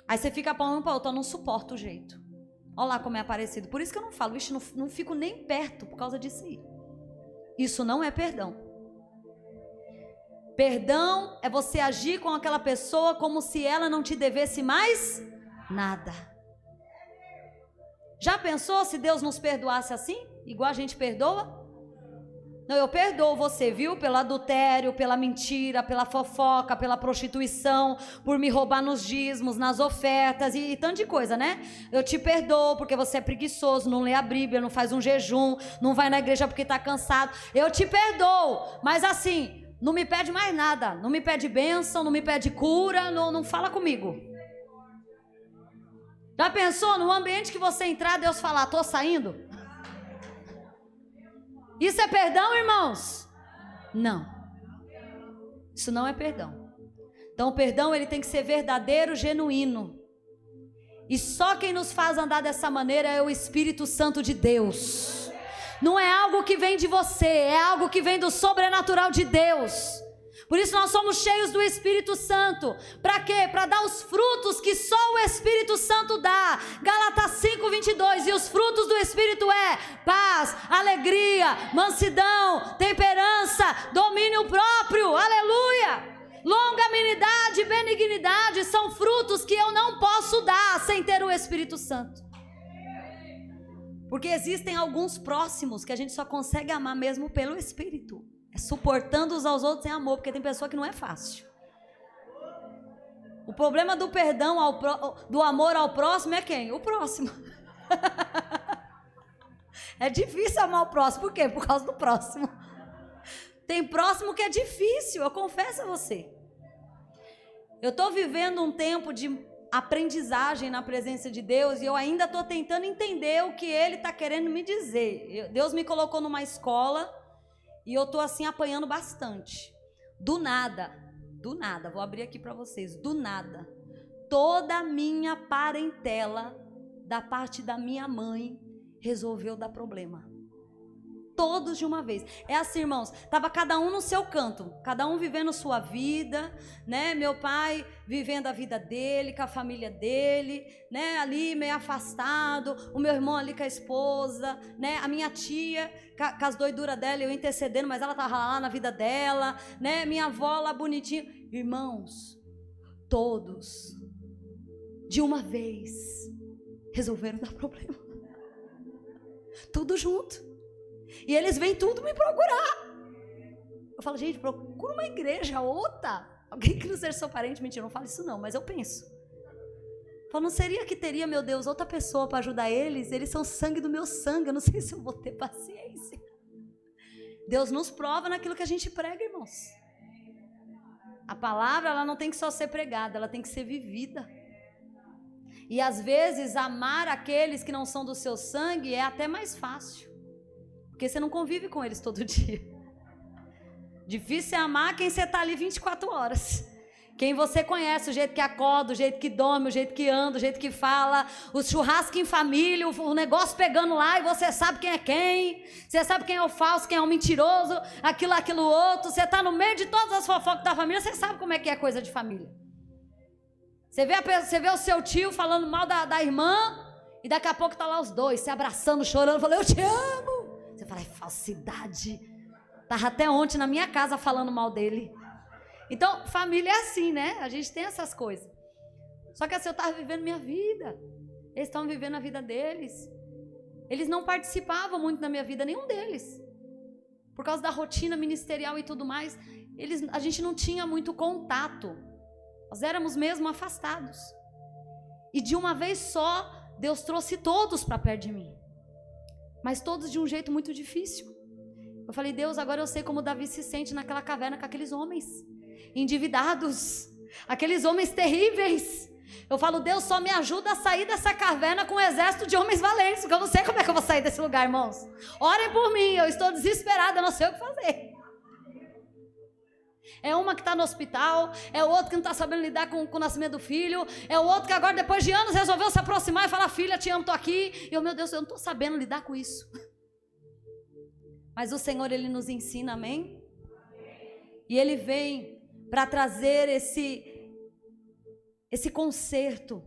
Aí você fica para um para outro, eu não suporto o jeito. Olha lá como é parecido. Por isso que eu não falo, vixe, não fico nem perto por causa disso aí. Isso não é perdão. Perdão é você agir com aquela pessoa como se ela não te devesse mais nada. Já pensou se Deus nos perdoasse assim? Igual a gente perdoa? Não, eu perdoo você, viu? Pelo adultério, pela mentira, pela fofoca, pela prostituição, por me roubar nos dízimos, nas ofertas e tanto de coisa, né? Eu te perdoo porque você é preguiçoso, não lê a Bíblia, não faz um jejum, não vai na igreja porque está cansado. Eu te perdoo, mas assim, não me pede mais nada, não me pede bênção, não me pede cura, não fala comigo. Já pensou no ambiente que você entrar, Deus falar, tô saindo? Isso é perdão, irmãos? Não. Isso não é perdão. Então o perdão ele tem que ser verdadeiro, genuíno. E só quem nos faz andar dessa maneira é o Espírito Santo de Deus. Não é algo que vem de você, é algo que vem do sobrenatural de Deus. Por isso nós somos cheios do Espírito Santo. Para quê? Para dar os frutos que só o Espírito Santo dá. Gálatas 5:22. E os frutos do Espírito é paz, alegria, mansidão, temperança, domínio próprio. Aleluia! Longanimidade, benignidade são frutos que eu não posso dar sem ter o Espírito Santo. Porque existem alguns próximos que a gente só consegue amar mesmo pelo Espírito. É suportando uns aos outros sem amor, porque tem pessoa que não é fácil. O problema do perdão, do amor ao próximo é quem? O próximo. É difícil amar o próximo, por quê? Por causa do próximo. Tem próximo que é difícil, eu confesso a você. Eu estou vivendo um tempo de aprendizagem na presença de Deus e eu ainda estou tentando entender o que Ele está querendo me dizer. Deus me colocou numa escola e eu estou assim apanhando bastante. Do nada, vou abrir aqui para vocês, do nada, toda a minha parentela, da parte da minha mãe, resolveu dar problema. Todos de uma vez. É assim, irmãos, estava cada um no seu canto, cada um vivendo sua vida, né? Meu pai vivendo a vida dele, com a família dele, né? Ali meio afastado, o meu irmão ali com a esposa, né? A minha tia com as doiduras dela, eu intercedendo, mas ela estava lá na vida dela, né? Minha avó lá bonitinha. Irmãos, todos, de uma vez, resolveram dar problema. Tudo junto. E eles vêm tudo me procurar. Eu falo, gente, procura uma igreja, outra. Alguém que não seja seu parente. Mentira, eu não falo isso não, mas eu penso. Eu falo, não seria que teria, meu Deus, outra pessoa para ajudar eles? Eles são sangue do meu sangue, eu não sei se eu vou ter paciência. Deus nos prova naquilo que a gente prega, irmãos. A palavra, ela não tem que só ser pregada, ela tem que ser vivida. E às vezes amar aqueles que não são do seu sangue é até mais fácil, porque você não convive com eles todo dia. Difícil é amar quem você está ali 24 horas. Quem você conhece, o jeito que acorda, o jeito que dorme, o jeito que anda, o jeito que fala, o churrasco em família, o negócio pegando lá e você sabe quem é quem. Você sabe quem é o falso, quem é o mentiroso, aquilo outro. Você está no meio de todas as fofocas da família, você sabe como é que é coisa de família. Você vê o seu tio falando mal da irmã e daqui a pouco está lá os dois se abraçando, chorando, falando, eu te amo. Você fala, é falsidade. Estava até ontem na minha casa falando mal dele. Então, família é assim, né? A gente tem essas coisas. Só que assim, eu estava vivendo minha vida. Eles estavam vivendo a vida deles. Eles não participavam muito da minha vida, nenhum deles. Por causa da rotina ministerial e tudo mais, a gente não tinha muito contato. Nós éramos mesmo afastados. E de uma vez só, Deus trouxe todos para perto de mim. Mas todos de um jeito muito difícil. Eu falei, Deus, agora eu sei como Davi se sente naquela caverna com aqueles homens endividados, aqueles homens terríveis. Eu falo, Deus, só me ajuda a sair dessa caverna com um exército de homens valentes, porque eu não sei como é que eu vou sair desse lugar, irmãos. Orem por mim, eu estou desesperada, eu não sei o que fazer. É uma que está no hospital, é o outro que não está sabendo lidar com o nascimento do filho, é o outro que agora, depois de anos, resolveu se aproximar e falar, filha, te amo, estou aqui. E eu, meu Deus, eu não estou sabendo lidar com isso. Mas o Senhor, Ele nos ensina, amém? E Ele vem para trazer esse conserto.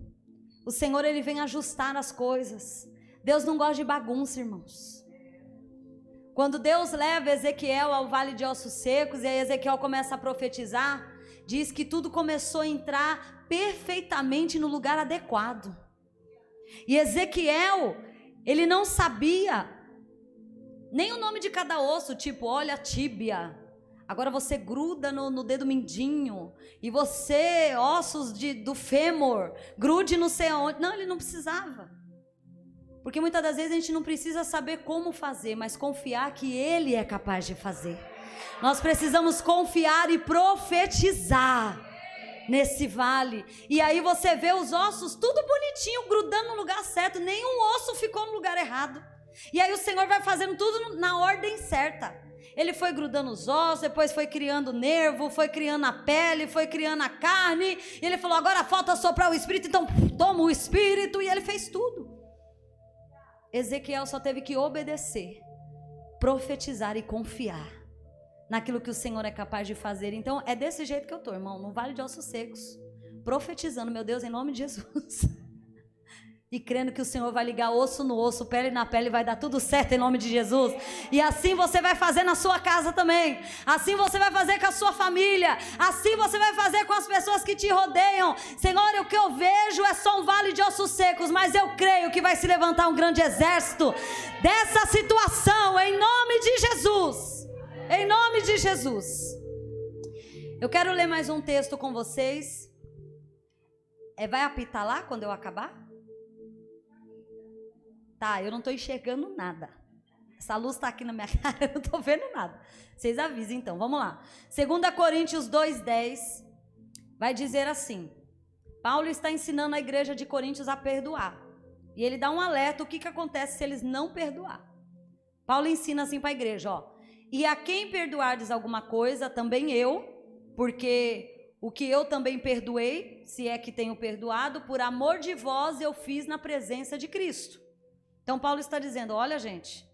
O Senhor, Ele vem ajustar as coisas. Deus não gosta de bagunça, irmãos. Quando Deus leva Ezequiel ao vale de ossos secos, e aí Ezequiel começa a profetizar, diz que tudo começou a entrar perfeitamente no lugar adequado. E Ezequiel, ele não sabia nem o nome de cada osso, tipo, olha a tíbia, agora você gruda no dedo mindinho, e você, ossos do fêmur, grude não sei aonde. Não, ele não precisava. Porque muitas das vezes a gente não precisa saber como fazer, mas confiar que Ele é capaz de fazer. Nós precisamos confiar e profetizar nesse vale. E aí você vê os ossos tudo bonitinho, grudando no lugar certo, nenhum osso ficou no lugar errado. E aí o Senhor vai fazendo tudo na ordem certa. Ele foi grudando os ossos, depois foi criando nervo, foi criando a pele, foi criando a carne. E Ele falou, agora falta soprar o Espírito, então toma o Espírito. E Ele fez tudo. Ezequiel só teve que obedecer, profetizar e confiar naquilo que o Senhor é capaz de fazer. Então é desse jeito que eu estou, irmão, no vale de ossos secos, profetizando, meu Deus, em nome de Jesus. E crendo que o Senhor vai ligar osso no osso, pele na pele, vai dar tudo certo em nome de Jesus. E assim você vai fazer na sua casa também. Assim você vai fazer com a sua família. Assim você vai fazer com as pessoas que te rodeiam. Senhor, o que eu vejo é só um vale de ossos secos, mas eu creio que vai se levantar um grande exército dessa situação, em nome de Jesus. Em nome de Jesus. Eu quero ler mais um texto com vocês. Vai apitar lá quando eu acabar? Tá, eu não estou enxergando nada. Essa luz está aqui na minha cara, eu não estou vendo nada. Vocês avisem então, vamos lá. 2 Coríntios 2:10 vai dizer assim. Paulo está ensinando a igreja de Coríntios a perdoar. E ele dá um alerta, o que acontece se eles não perdoar. Paulo ensina assim para a igreja, ó. E a quem perdoardes alguma coisa, também eu, porque o que eu também perdoei, se é que tenho perdoado, por amor de vós eu fiz na presença de Cristo. Então Paulo está dizendo, olha gente,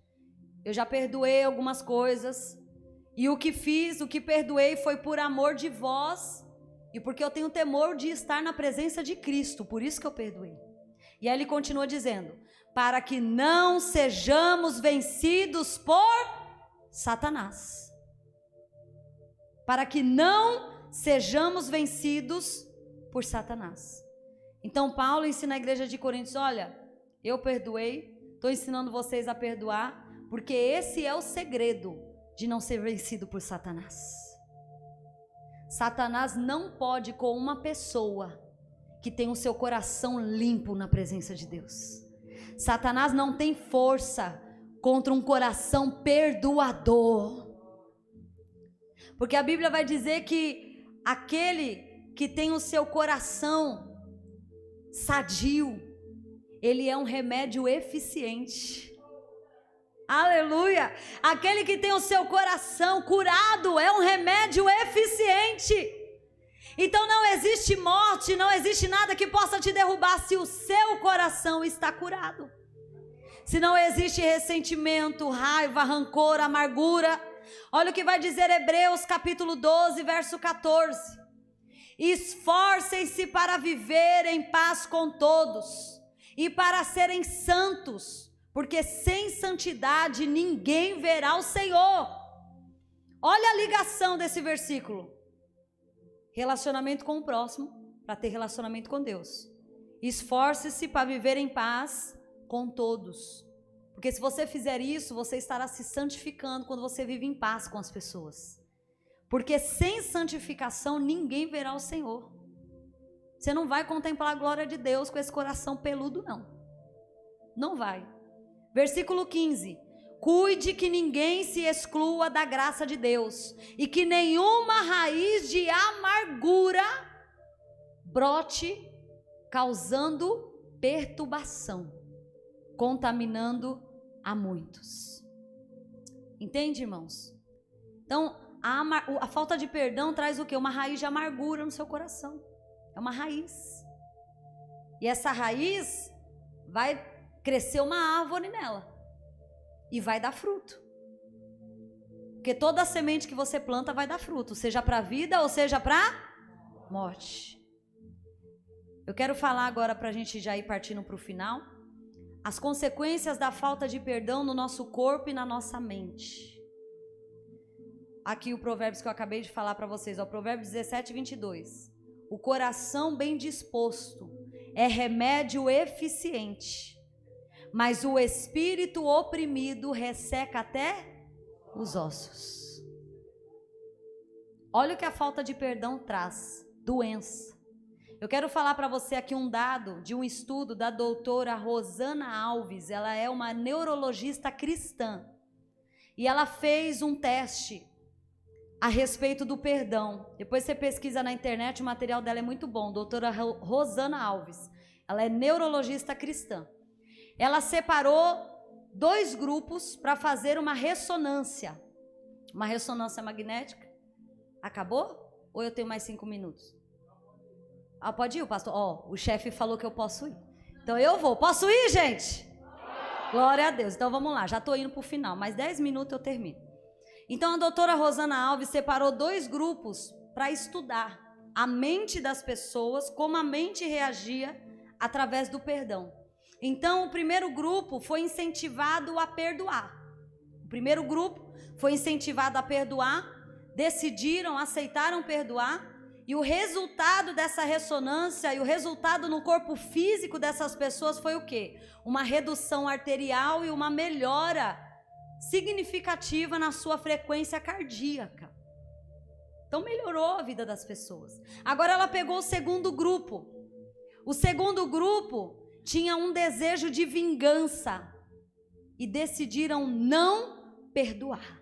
eu já perdoei algumas coisas, e o que fiz, o que perdoei foi por amor de vós, e porque eu tenho temor de estar na presença de Cristo, por isso que eu perdoei. E aí ele continua dizendo, para que não sejamos vencidos por Satanás. Para que não sejamos vencidos por Satanás. Então Paulo ensina a igreja de Coríntios, olha, eu perdoei, estou ensinando vocês a perdoar, porque esse é o segredo de não ser vencido por Satanás. Satanás não pode com uma pessoa que tem o seu coração limpo na presença de Deus. Satanás não tem força contra um coração perdoador. Porque a Bíblia vai dizer que aquele que tem o seu coração sadio, ele é um remédio eficiente. Aleluia! Aquele que tem o seu coração curado é um remédio eficiente. Então não existe morte, não existe nada que possa te derrubar se o seu coração está curado. Se não existe ressentimento, raiva, rancor, amargura. Olha o que vai dizer Hebreus capítulo 12, verso 14. Esforcem-se para viver em paz com todos e para serem santos, porque sem santidade ninguém verá o Senhor. Olha a ligação desse versículo. Relacionamento com o próximo, para ter relacionamento com Deus. Esforce-se para viver em paz com todos. Porque se você fizer isso, você estará se santificando quando você vive em paz com as pessoas. Porque sem santificação ninguém verá o Senhor. Você não vai contemplar a glória de Deus com esse coração peludo, não. Não vai. Versículo 15. Cuide que ninguém se exclua da graça de Deus e que nenhuma raiz de amargura brote, causando perturbação, contaminando a muitos. Entende, irmãos? Então, a falta de perdão traz o quê? Uma raiz de amargura no seu coração. É uma raiz. E essa raiz vai crescer uma árvore nela. E vai dar fruto. Porque toda semente que você planta vai dar fruto, seja para a vida ou seja para morte. Eu quero falar agora para a gente já ir partindo para o final. As consequências da falta de perdão no nosso corpo e na nossa mente. Aqui o Provérbios que eu acabei de falar para vocês, o Provérbios 17, 22. O coração bem disposto é remédio eficiente, mas o espírito oprimido resseca até os ossos. Olha o que a falta de perdão traz: doença. Eu quero falar para você aqui um dado de um estudo da doutora Rosana Alves. Ela é uma neurologista cristã e ela fez um teste a respeito do perdão. Depois você pesquisa na internet, o material dela é muito bom. Doutora Rosana Alves, ela é neurologista cristã. Ela separou 2 grupos para fazer uma ressonância magnética. Acabou? Ou eu tenho mais 5 minutos? Ah, pode ir, o pastor? Ó, o chefe falou que eu posso ir. Então eu vou. Posso ir, gente? Glória a Deus. Então vamos lá, já estou indo para o final. Mais 10 minutos eu termino. Então a doutora Rosana Alves separou 2 grupos para estudar a mente das pessoas, como a mente reagia através do perdão. Então o primeiro grupo foi incentivado a perdoar. Decidiram, aceitaram perdoar. E o resultado dessa ressonância e o resultado no corpo físico dessas pessoas foi o quê? Uma redução arterial e uma melhora significativa na sua frequência cardíaca. Então melhorou a vida das pessoas. Agora ela pegou o segundo grupo. O segundo grupo tinha um desejo de vingança e decidiram não perdoar.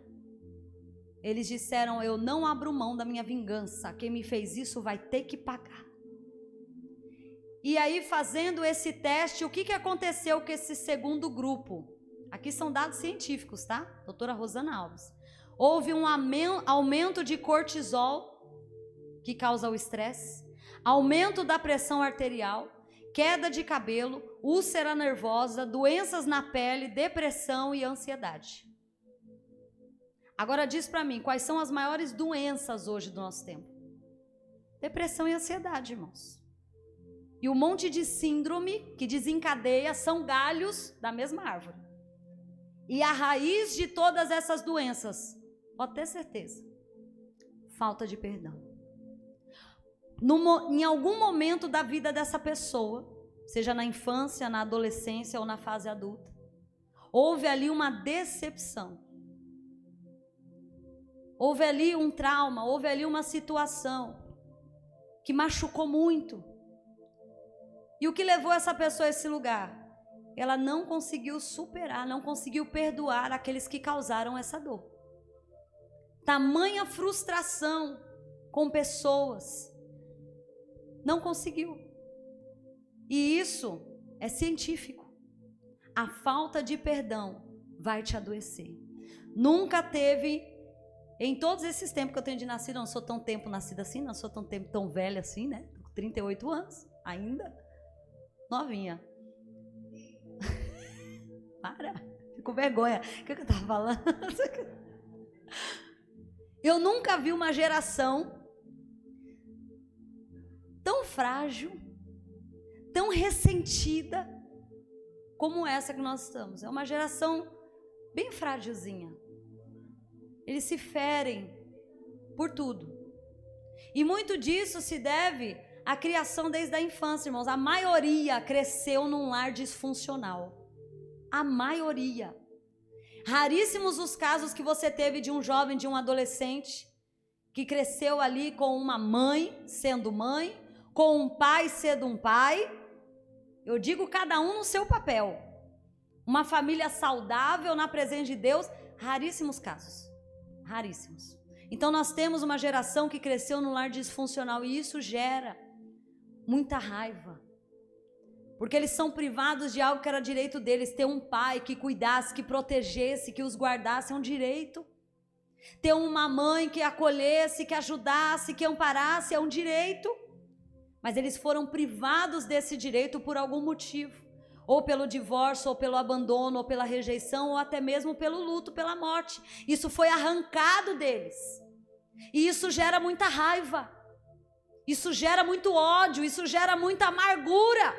Eles disseram: eu não abro mão da minha vingança, quem me fez isso vai ter que pagar. E aí, fazendo esse teste, o que aconteceu com esse segundo grupo? Aqui são dados científicos, tá? Doutora Rosana Alves. Houve um aumento de cortisol, que causa o estresse, aumento da pressão arterial, queda de cabelo, úlcera nervosa, doenças na pele, depressão e ansiedade. Agora diz para mim, quais são as maiores doenças hoje do nosso tempo? Depressão e ansiedade, irmãos. E um monte de síndrome que desencadeia são galhos da mesma árvore. E a raiz de todas essas doenças, pode ter certeza, falta de perdão. Em algum momento da vida dessa pessoa, seja na infância, na adolescência ou na fase adulta, houve ali uma decepção. Houve ali um trauma, houve ali uma situação que machucou muito. E o que levou essa pessoa a esse lugar? Ela não conseguiu superar, não conseguiu perdoar aqueles que causaram essa dor. Tamanha frustração com pessoas. Não conseguiu. E isso é científico. A falta de perdão vai te adoecer. Nunca teve, em todos esses tempos que eu tenho de nascido, eu não sou tão tempo nascida assim, não sou tão tempo tão velha assim, né? 38 anos, ainda novinha. Para, fico com vergonha. O que eu estava falando? Eu nunca vi uma geração tão frágil, tão ressentida como essa que nós estamos. É uma geração bem frágilzinha. Eles se ferem por tudo. E muito disso se deve à criação desde a infância, irmãos. A maioria cresceu num lar disfuncional. A maioria. Raríssimos os casos que você teve de um jovem, de um adolescente, que cresceu ali com uma mãe, sendo mãe, com um pai, sendo um pai. Eu digo cada um no seu papel. Uma família saudável na presença de Deus, raríssimos casos. Raríssimos. Então nós temos uma geração que cresceu num lar disfuncional e isso gera muita raiva. Porque eles são privados de algo que era direito deles. Ter um pai que cuidasse, que protegesse, que os guardasse é um direito. Ter uma mãe que acolhesse, que ajudasse, que amparasse é um direito. Mas eles foram privados desse direito por algum motivo. Ou pelo divórcio, ou pelo abandono, ou pela rejeição, ou até mesmo pelo luto, pela morte. Isso foi arrancado deles. E isso gera muita raiva. Isso gera muito ódio, isso gera muita amargura.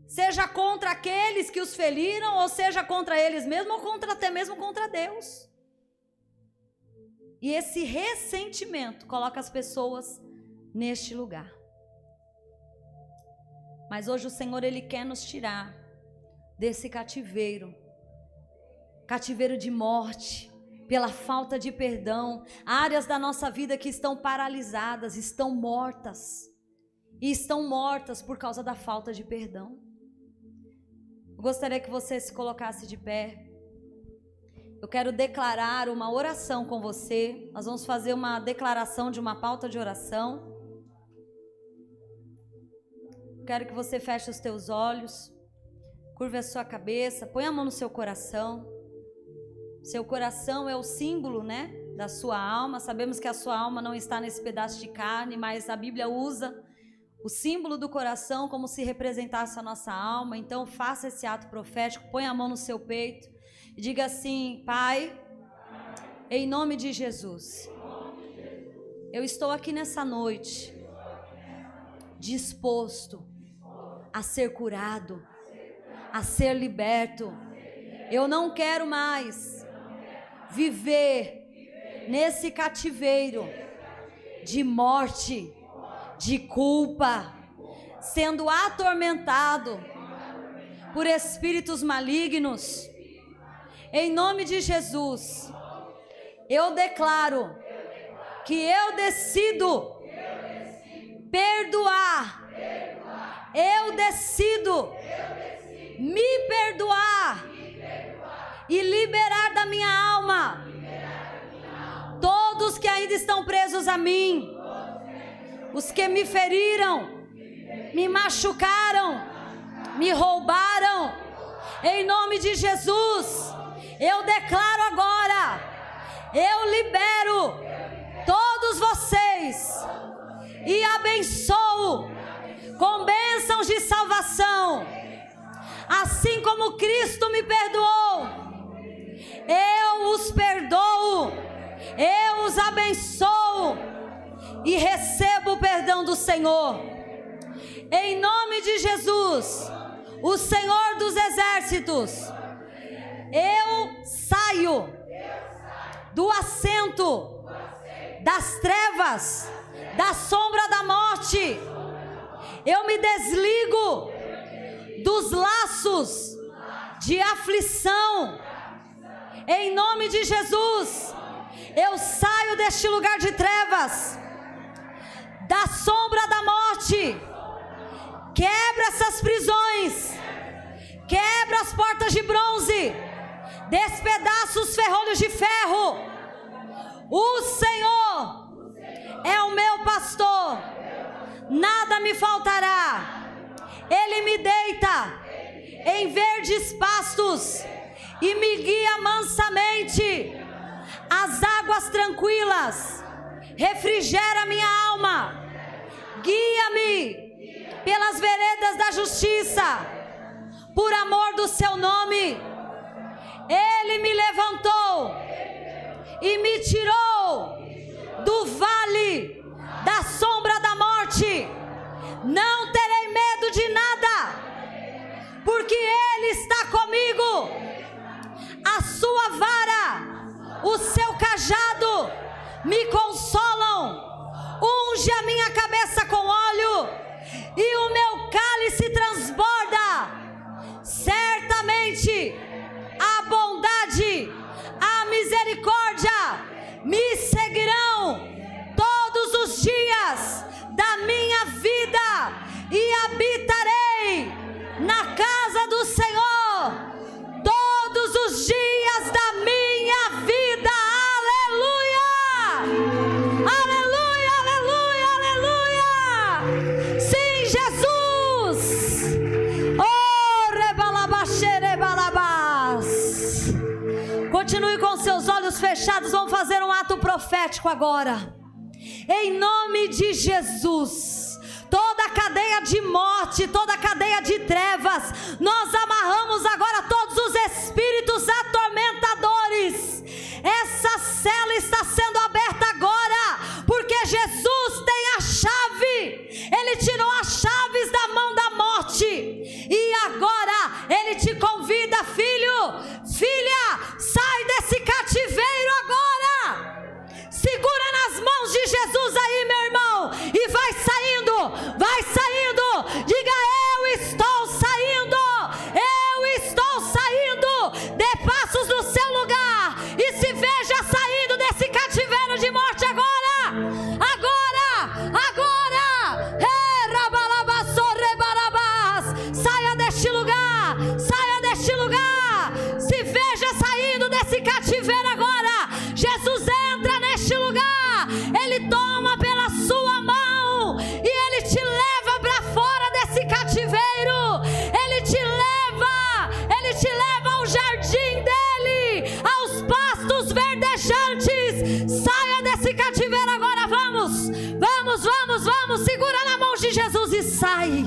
Seja contra aqueles que os feriram, ou seja contra eles mesmos, ou até mesmo contra Deus. E esse ressentimento coloca as pessoas neste lugar. Mas hoje o Senhor, Ele quer nos tirar desse cativeiro. Cativeiro de morte, pela falta de perdão. Áreas da nossa vida que estão paralisadas, estão mortas. E estão mortas por causa da falta de perdão. Eu gostaria que você se colocasse de pé. Eu quero declarar uma oração com você. Nós vamos fazer uma declaração de uma pauta de oração. Quero que você feche os teus olhos, curve a sua cabeça, põe a mão no seu coração. Seu coração é o símbolo, né, da sua alma. Sabemos que a sua alma não está nesse pedaço de carne, mas a Bíblia usa o símbolo do coração como se representasse a nossa alma. Então faça esse ato profético, põe a mão no seu peito e diga assim: Pai, em nome de Jesus, eu estou aqui nessa noite disposto a ser curado, a ser liberto. Eu não quero mais viver nesse cativeiro de morte, de culpa, sendo atormentado por espíritos malignos. Em nome de Jesus, eu declaro que eu decido perdoar. Eu decido me perdoar e liberar da minha alma todos que ainda estão presos a mim, os que me feriram, me machucaram, me roubaram. Em nome de Jesus, eu declaro agora, eu libero todos vocês e abençoo com bênçãos de salvação. Assim como Cristo me perdoou, eu os perdoo, eu os abençoo e recebo o perdão do Senhor. Em nome de Jesus, o Senhor dos Exércitos, eu saio do assento das trevas, da sombra da morte. Eu me desligo dos laços de aflição. Em nome de Jesus, Eu saio deste lugar de trevas, da sombra da morte. Quebra essas prisões, quebra as portas de bronze, despedaça os ferrolhos de ferro. O Senhor é o meu pastor, nada me faltará. Ele me deita em verdes pastos e me guia mansamente às águas tranquilas. Refrigera minha alma, guia-me pelas veredas da justiça, por amor do seu nome. Ele me levantou e me tirou do vale da sombra da morte. Não terei medo de nada, porque Ele está comigo. A sua vara, o seu cajado me consolam. Unge a minha cabeça com óleo e o meu cálice transborda. Certamente a bondade, a misericórdia me seguirão todos os dias da minha vida, e habitarei na casa do Senhor todos os dias da minha vida. Aleluia! Aleluia, aleluia, aleluia! Sim, Jesus! Oh, rebalabaxere balabás! Continue com seus olhos fechados, vamos fazer um ato profético agora. Em nome de Jesus, toda cadeia de morte, toda cadeia de trevas, nós amarramos agora todos os espíritos atormentadores. Essa cela está sendo aberta agora, porque Jesus tem a chave. Ele tirou as chaves da mão da morte, e agora Ele te convida, filho, filha, sai desse cativeiro agora. Segura nas mãos de Jesus aí, meu irmão, e vai saindo, vai saindo. Diga: eu estou saindo, eu estou saindo. Dê passos no seu lugar e se veja saindo desse cativeiro de morte agora, agora, agora. Saia deste lugar, saia deste lugar. Se veja saindo desse cativeiro agora. Jesus entra neste lugar, Ele toma pela sua mão e Ele te leva para fora desse cativeiro. Ele te leva ao jardim dele, aos pastos verdejantes. Saia desse cativeiro agora, vamos, vamos, vamos, vamos. Segura na mão de Jesus e sai,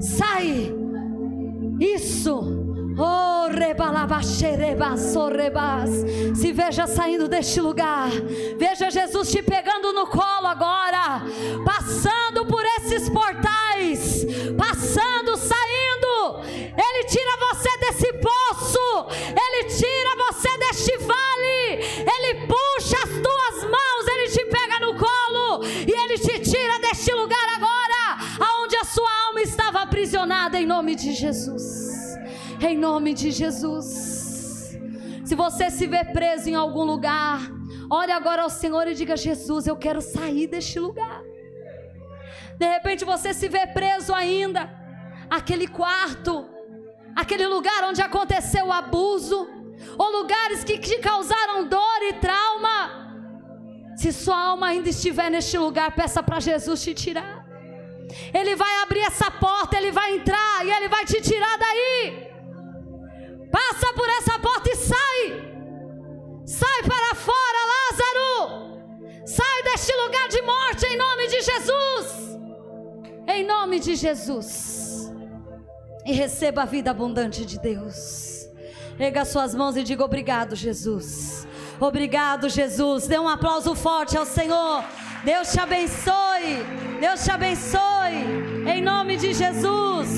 sai. Isso. Oh, se veja saindo deste lugar. Veja Jesus te pegando no colo agora, passando por esses portais, passando, saindo. Ele tira você desse poço, Ele tira você deste vale, Ele puxa as tuas mãos, Ele te pega no colo e Ele te tira deste lugar agora, aonde a sua alma estava aprisionada, em nome de Jesus. Em nome de Jesus. Se você se vê preso em algum lugar, ore agora ao Senhor e diga: Jesus, eu quero sair deste lugar. De repente você se vê preso ainda, aquele quarto, aquele lugar onde aconteceu o abuso, ou lugares que te causaram dor e trauma. Se sua alma ainda estiver neste lugar, peça para Jesus te tirar. Ele vai abrir essa porta, Ele vai entrar e Ele vai te tirar daí. Passa por essa porta e sai. Sai para fora, Lázaro. Sai deste lugar de morte, em nome de Jesus. Em nome de Jesus. E receba a vida abundante de Deus. Erga suas mãos e diga: obrigado, Jesus. Obrigado, Jesus. Dê um aplauso forte ao Senhor. Deus te abençoe. Deus te abençoe. Em nome de Jesus.